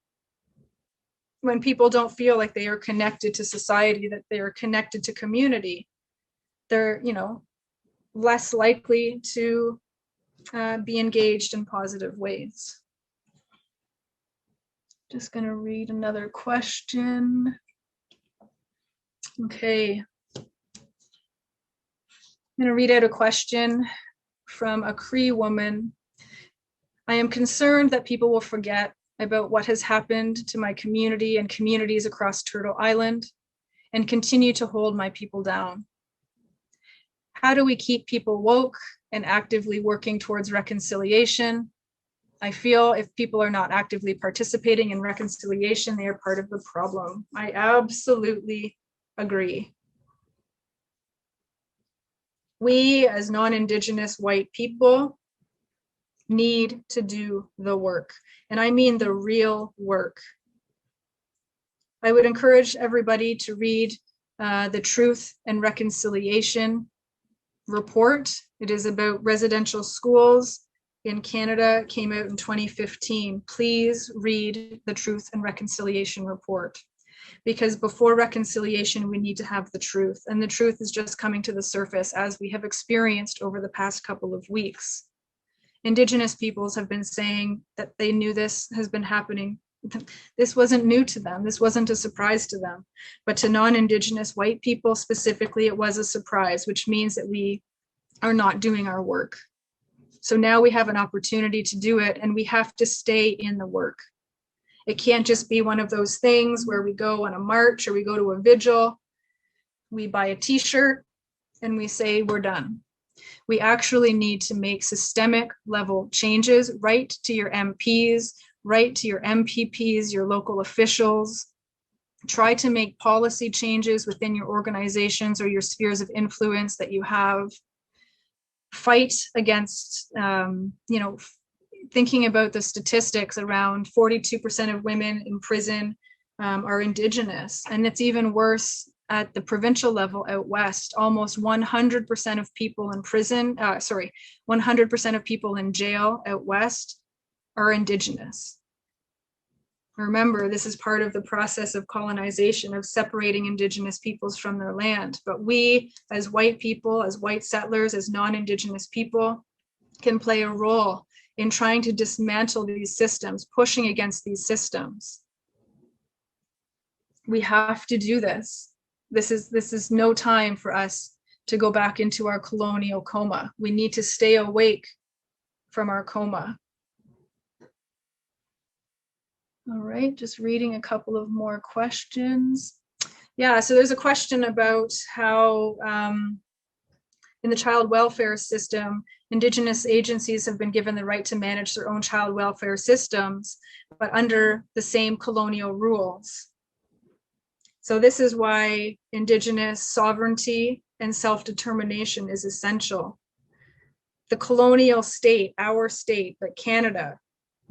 When people don't feel like they are connected to society, that they are connected to community, they're, less likely to be engaged in positive ways. Just going to read another question. Okay. I'm going to read out a question from a Cree woman. I am concerned that people will forget about what has happened to my community and communities across Turtle Island and continue to hold my people down. How do we keep people woke and actively working towards reconciliation? I feel if people are not actively participating in reconciliation, they are part of the problem. I absolutely agree. We as non-Indigenous white people need to do the work. And I mean the real work. I would encourage everybody to read the Truth and Reconciliation report. It is about residential schools in Canada. It came out in 2015. Please read the Truth and Reconciliation report, because before reconciliation, we need to have the truth. And the truth is just coming to the surface as we have experienced over the past couple of weeks. Indigenous peoples have been saying that they knew this has been happening. This wasn't new to them. This wasn't a surprise to them. But to non-Indigenous white people specifically, it was a surprise, which means that we are not doing our work. So now we have an opportunity to do it, and we have to stay in the work. It can't just be one of those things where we go on a march or we go to a vigil, we buy a t-shirt, and we say we're done. We actually need to make systemic level changes, right to your MPs, right to your MPPs, your local officials. Try to make policy changes within your organizations or your spheres of influence that you have. Fight against, thinking about the statistics, around 42% of women in prison are Indigenous. And it's even worse at the provincial level out west. Almost 100% of people in prison, 100% of people in jail out west are Indigenous. Remember, this is part of the process of colonization, of separating Indigenous peoples from their land. But we, as white people, as white settlers, as non-Indigenous people, can play a role in trying to dismantle these systems, pushing against these systems. We have to do this. This is no time for us to go back into our colonial coma. We need to stay awake from our coma. All right, just reading a couple of more questions. Yeah, so there's a question about how in the child welfare system, Indigenous agencies have been given the right to manage their own child welfare systems, but under the same colonial rules. So this is why Indigenous sovereignty and self-determination is essential. The colonial state, our state, like Canada,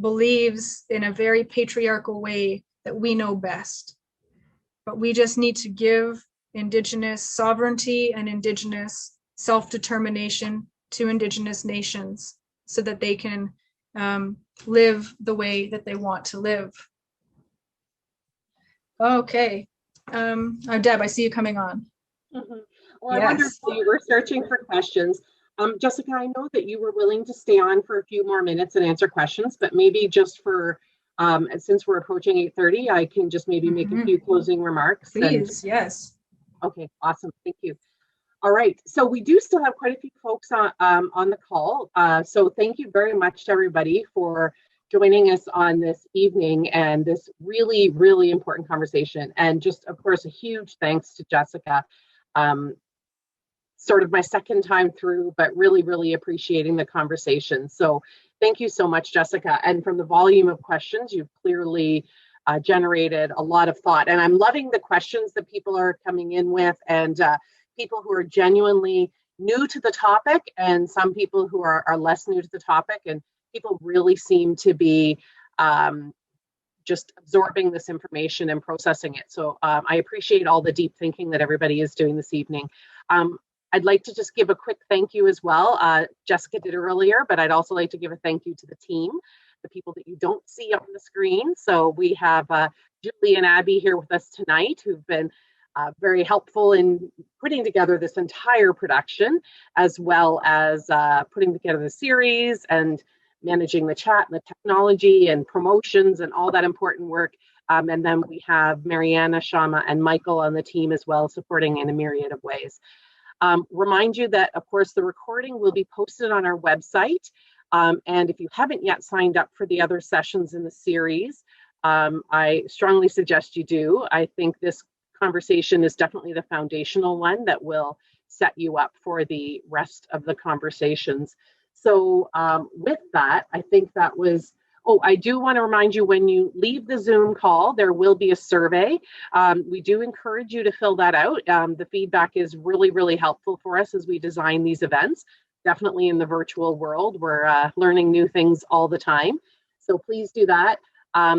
believes in a very patriarchal way that we know best. But we just need to give Indigenous sovereignty and Indigenous self-determination to Indigenous nations so that they can live the way that they want to live. Okay. Deb, I see you coming on. Mm-hmm. Well, yes. I wonder if you were searching for questions. Jessica, I know that you were willing to stay on for a few more minutes and answer questions, but maybe just for, since we're approaching 8:30, I can just maybe make a few closing remarks. Please, yes. Okay, awesome, thank you. All right, so we do still have quite a few folks on the call. So thank you very much to everybody for joining us on this evening and this really, really important conversation. And just, of course, a huge thanks to Jessica. Sort of my second time through, but really, really appreciating the conversation. So thank you so much, Jessica. And from the volume of questions, you've clearly generated a lot of thought. And I'm loving the questions that people are coming in with, and people who are genuinely new to the topic, and some people who are less new to the topic. And people really seem to be just absorbing this information and processing it. So I appreciate all the deep thinking that everybody is doing this evening. I'd like to just give a quick thank you as well. Jessica did earlier, but I'd also like to give a thank you to the team, the people that you don't see on the screen. So we have Julie and Abby here with us tonight, who've been very helpful in putting together this entire production, as well as putting together the series and managing the chat and the technology and promotions and all that important work. And then we have Mariana, Shama, and Michael on the team as well, supporting in a myriad of ways. Remind you that, of course, the recording will be posted on our website. And if you haven't yet signed up for the other sessions in the series, I strongly suggest you do. I think this conversation is definitely the foundational one that will set you up for the rest of the conversations. So with that, I think that was, I do want to remind you, when you leave the Zoom call, there will be a survey. We do encourage you to fill that out. The feedback is really, really helpful for us as we design these events. Definitely in the virtual world, we're learning new things all the time. So please do that.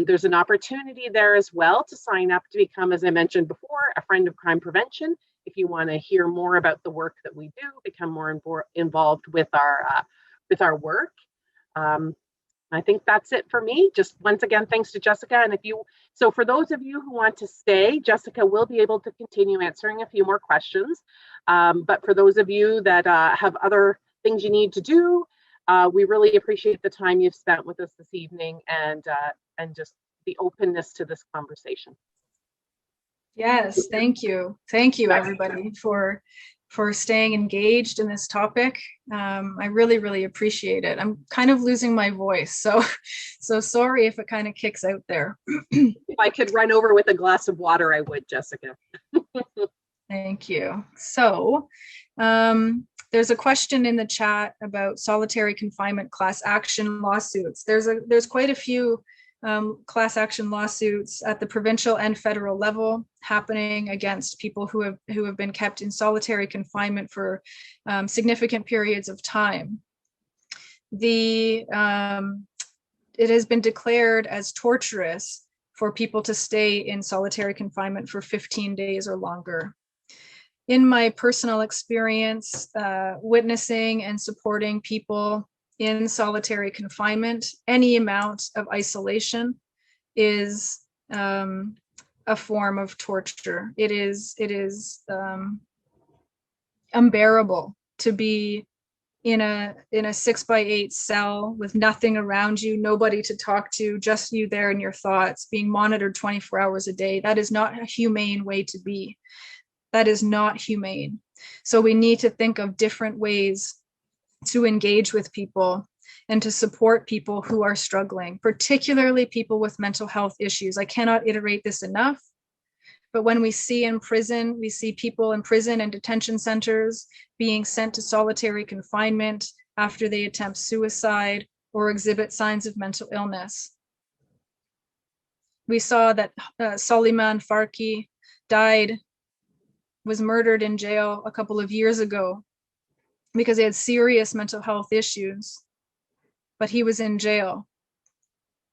There's an opportunity there as well to sign up to become, as I mentioned before, a friend of crime prevention. If you want to hear more about the work that we do, become more involved with our work. I think that's it for me. Just once again, thanks to Jessica. And so for those of you who want to stay, Jessica will be able to continue answering a few more questions. But for those of you that have other things you need to do, We really appreciate the time you've spent with us this evening and just the openness to this conversation. Yes, thank you. Thank you, everybody, for staying engaged in this topic. I really, really appreciate it. I'm kind of losing my voice, so sorry if it kind of kicks out there. If I could run over with a glass of water, I would, Jessica. Thank you. So there's a question in the chat about solitary confinement class action lawsuits. There's quite a few class action lawsuits at the provincial and federal level happening against people who have been kept in solitary confinement for significant periods of time. It has been declared as torturous for people to stay in solitary confinement for 15 days or longer. In my personal experience, witnessing and supporting people in solitary confinement, any amount of isolation is a form of torture. It is unbearable to be in a 6x8 cell with nothing around you, nobody to talk to, just you there and your thoughts, being monitored 24 hours a day. That is not a humane way to be. That is not humane. So we need to think of different ways to engage with people and to support people who are struggling, particularly people with mental health issues. I cannot iterate this enough, but when we see people in prison and detention centers being sent to solitary confinement after they attempt suicide or exhibit signs of mental illness. We saw that Soliman Farki was murdered in jail a couple of years ago because he had serious mental health issues, but he was in jail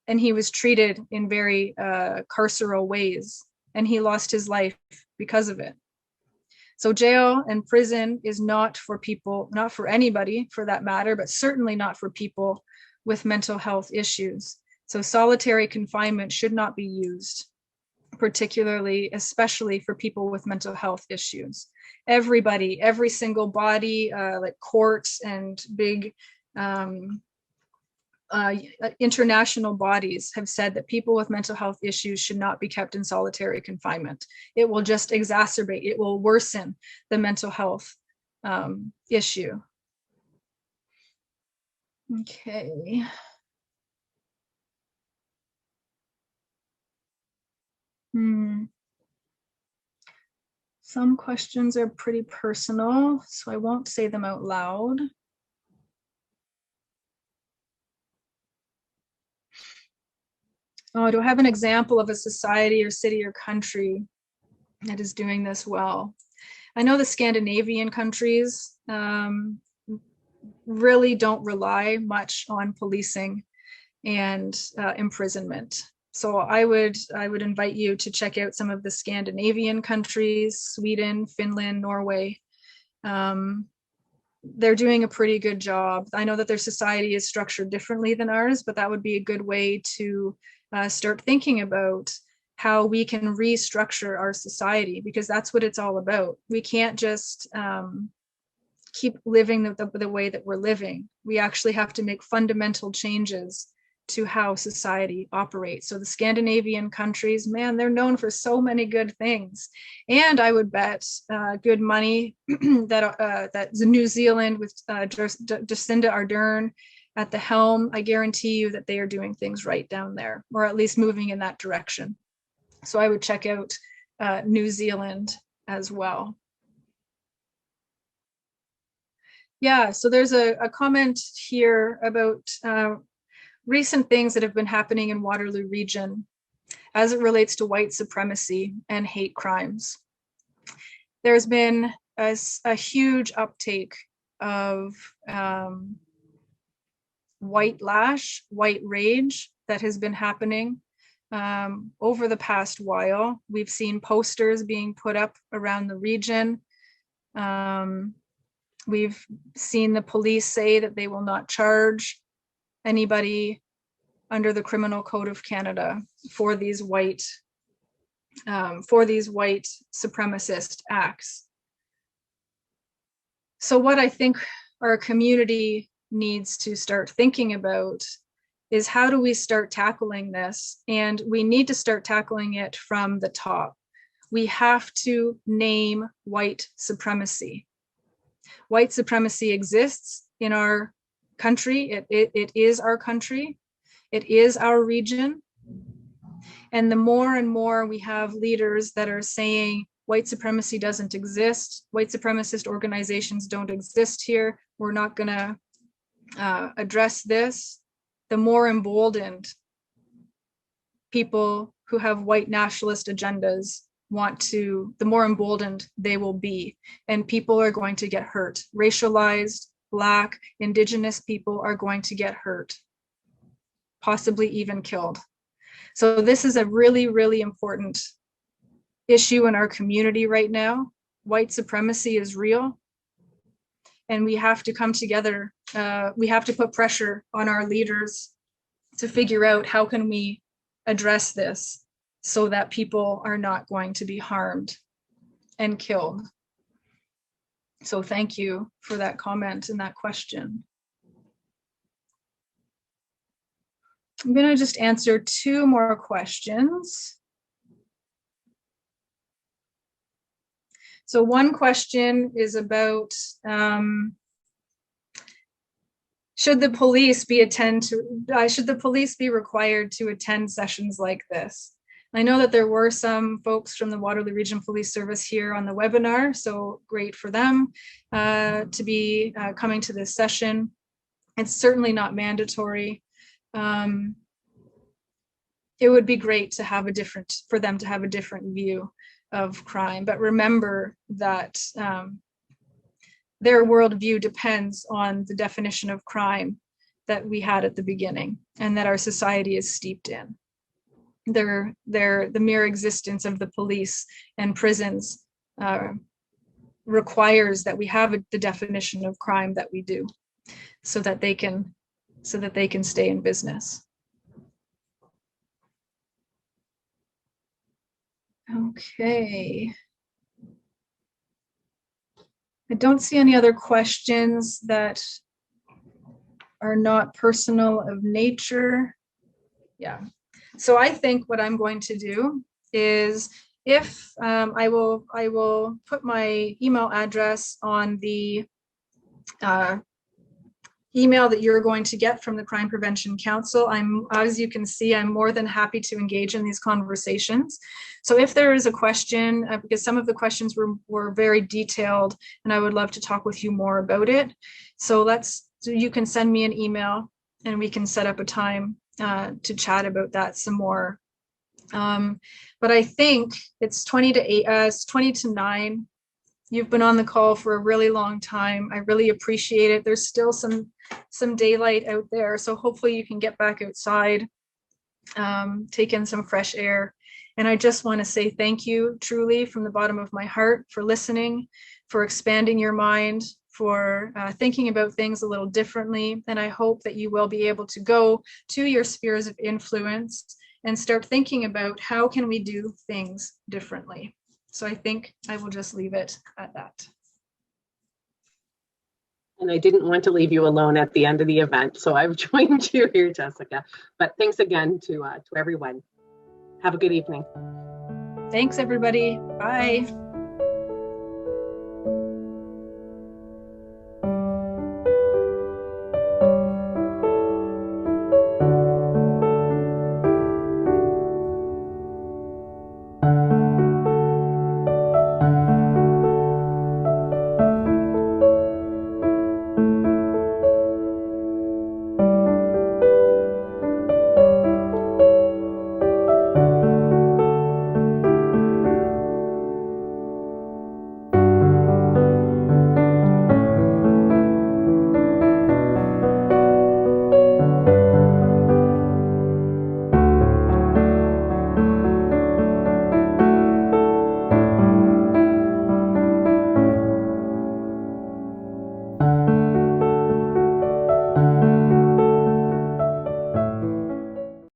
and he was treated in very carceral ways, and he lost his life because of it. So jail and prison is not for people, not for anybody for that matter, but certainly not for people with mental health issues. So solitary confinement should not be used, especially for people with mental health issues. Everybody, every single body, like courts and big international bodies have said that people with mental health issues should not be kept in solitary confinement. It will just exacerbate, it will worsen the mental health issue. Okay. Some questions are pretty personal, so I won't say them out loud. Oh, do I have an example of a society or city or country that is doing this well? I know the Scandinavian countries really don't rely much on policing and imprisonment. So I would invite you to check out some of the Scandinavian countries, Sweden, Finland, Norway. They're doing a pretty good job. I know that their society is structured differently than ours, but that would be a good way to start thinking about how we can restructure our society, because that's what it's all about. We can't just keep living the way that we're living. We actually have to make fundamental changes to how society operates. So the Scandinavian countries, man, they're known for so many good things. And I would bet good money that New Zealand with Jacinda Ardern at the helm, I guarantee you that they are doing things right down there, or at least moving in that direction. So I would check out New Zealand as well. Yeah, so there's a comment here about recent things that have been happening in Waterloo Region as it relates to white supremacy and hate crimes. There's been a huge uptake of white lash, white rage that has been happening over the past while. We've seen posters being put up around the region. We've seen the police say that they will not charge anybody under the Criminal Code of Canada for these white supremacist acts. So what I think our community needs to start thinking about is how do we start tackling this? And we need to start tackling it from the top. We have to name white supremacy. White supremacy exists in our country. It is our country. It is our region. And the more and more we have leaders that are saying white supremacy doesn't exist, white supremacist organizations don't exist here, we're not going to address this, the more emboldened people who have white nationalist agendas the more emboldened they will be. And people are going to get hurt. Racialized, Black, Indigenous people are going to get hurt, possibly even killed. So this is a really, really important issue in our community right now. White supremacy is real, and we have to come together. We have to put pressure on our leaders to figure out how can we address this so that people are not going to be harmed and killed. So thank you for that comment and that question. I'm going to just answer 2 more questions. So one question is about should the police be required to attend sessions like this? I know that there were some folks from the Waterloo Region Police Service here on the webinar, so great for them to be coming to this session. It's certainly not mandatory. It would be great to have for them to have a different view of crime, but remember that their worldview depends on the definition of crime that we had at the beginning and that our society is steeped in. The mere existence of the police and prisons requires that we have the definition of crime that we do, so that they can stay in business. Okay. I don't see any other questions that are not personal of nature. Yeah. So I think what I'm going to do is, if I will put my email address on the email that you're going to get from the Crime Prevention Council. As you can see, I'm more than happy to engage in these conversations. So if there is a question, because some of the questions were very detailed, and I would love to talk with you more about it. So you can send me an email and we can set up a time to chat about that some more. But I think it's 20 to 9. You've been on the call for a really long time. I really appreciate it. There's still some daylight out there, so hopefully you can get back outside, take in some fresh air. And I just want to say thank you truly from the bottom of my heart for listening, for expanding your mind, for thinking about things a little differently. And I hope that you will be able to go to your spheres of influence and start thinking about how can we do things differently. So I think I will just leave it at that. And I didn't want to leave you alone at the end of the event, so I've joined you here, Jessica. But thanks again to everyone. Have a good evening. Thanks, everybody. Bye.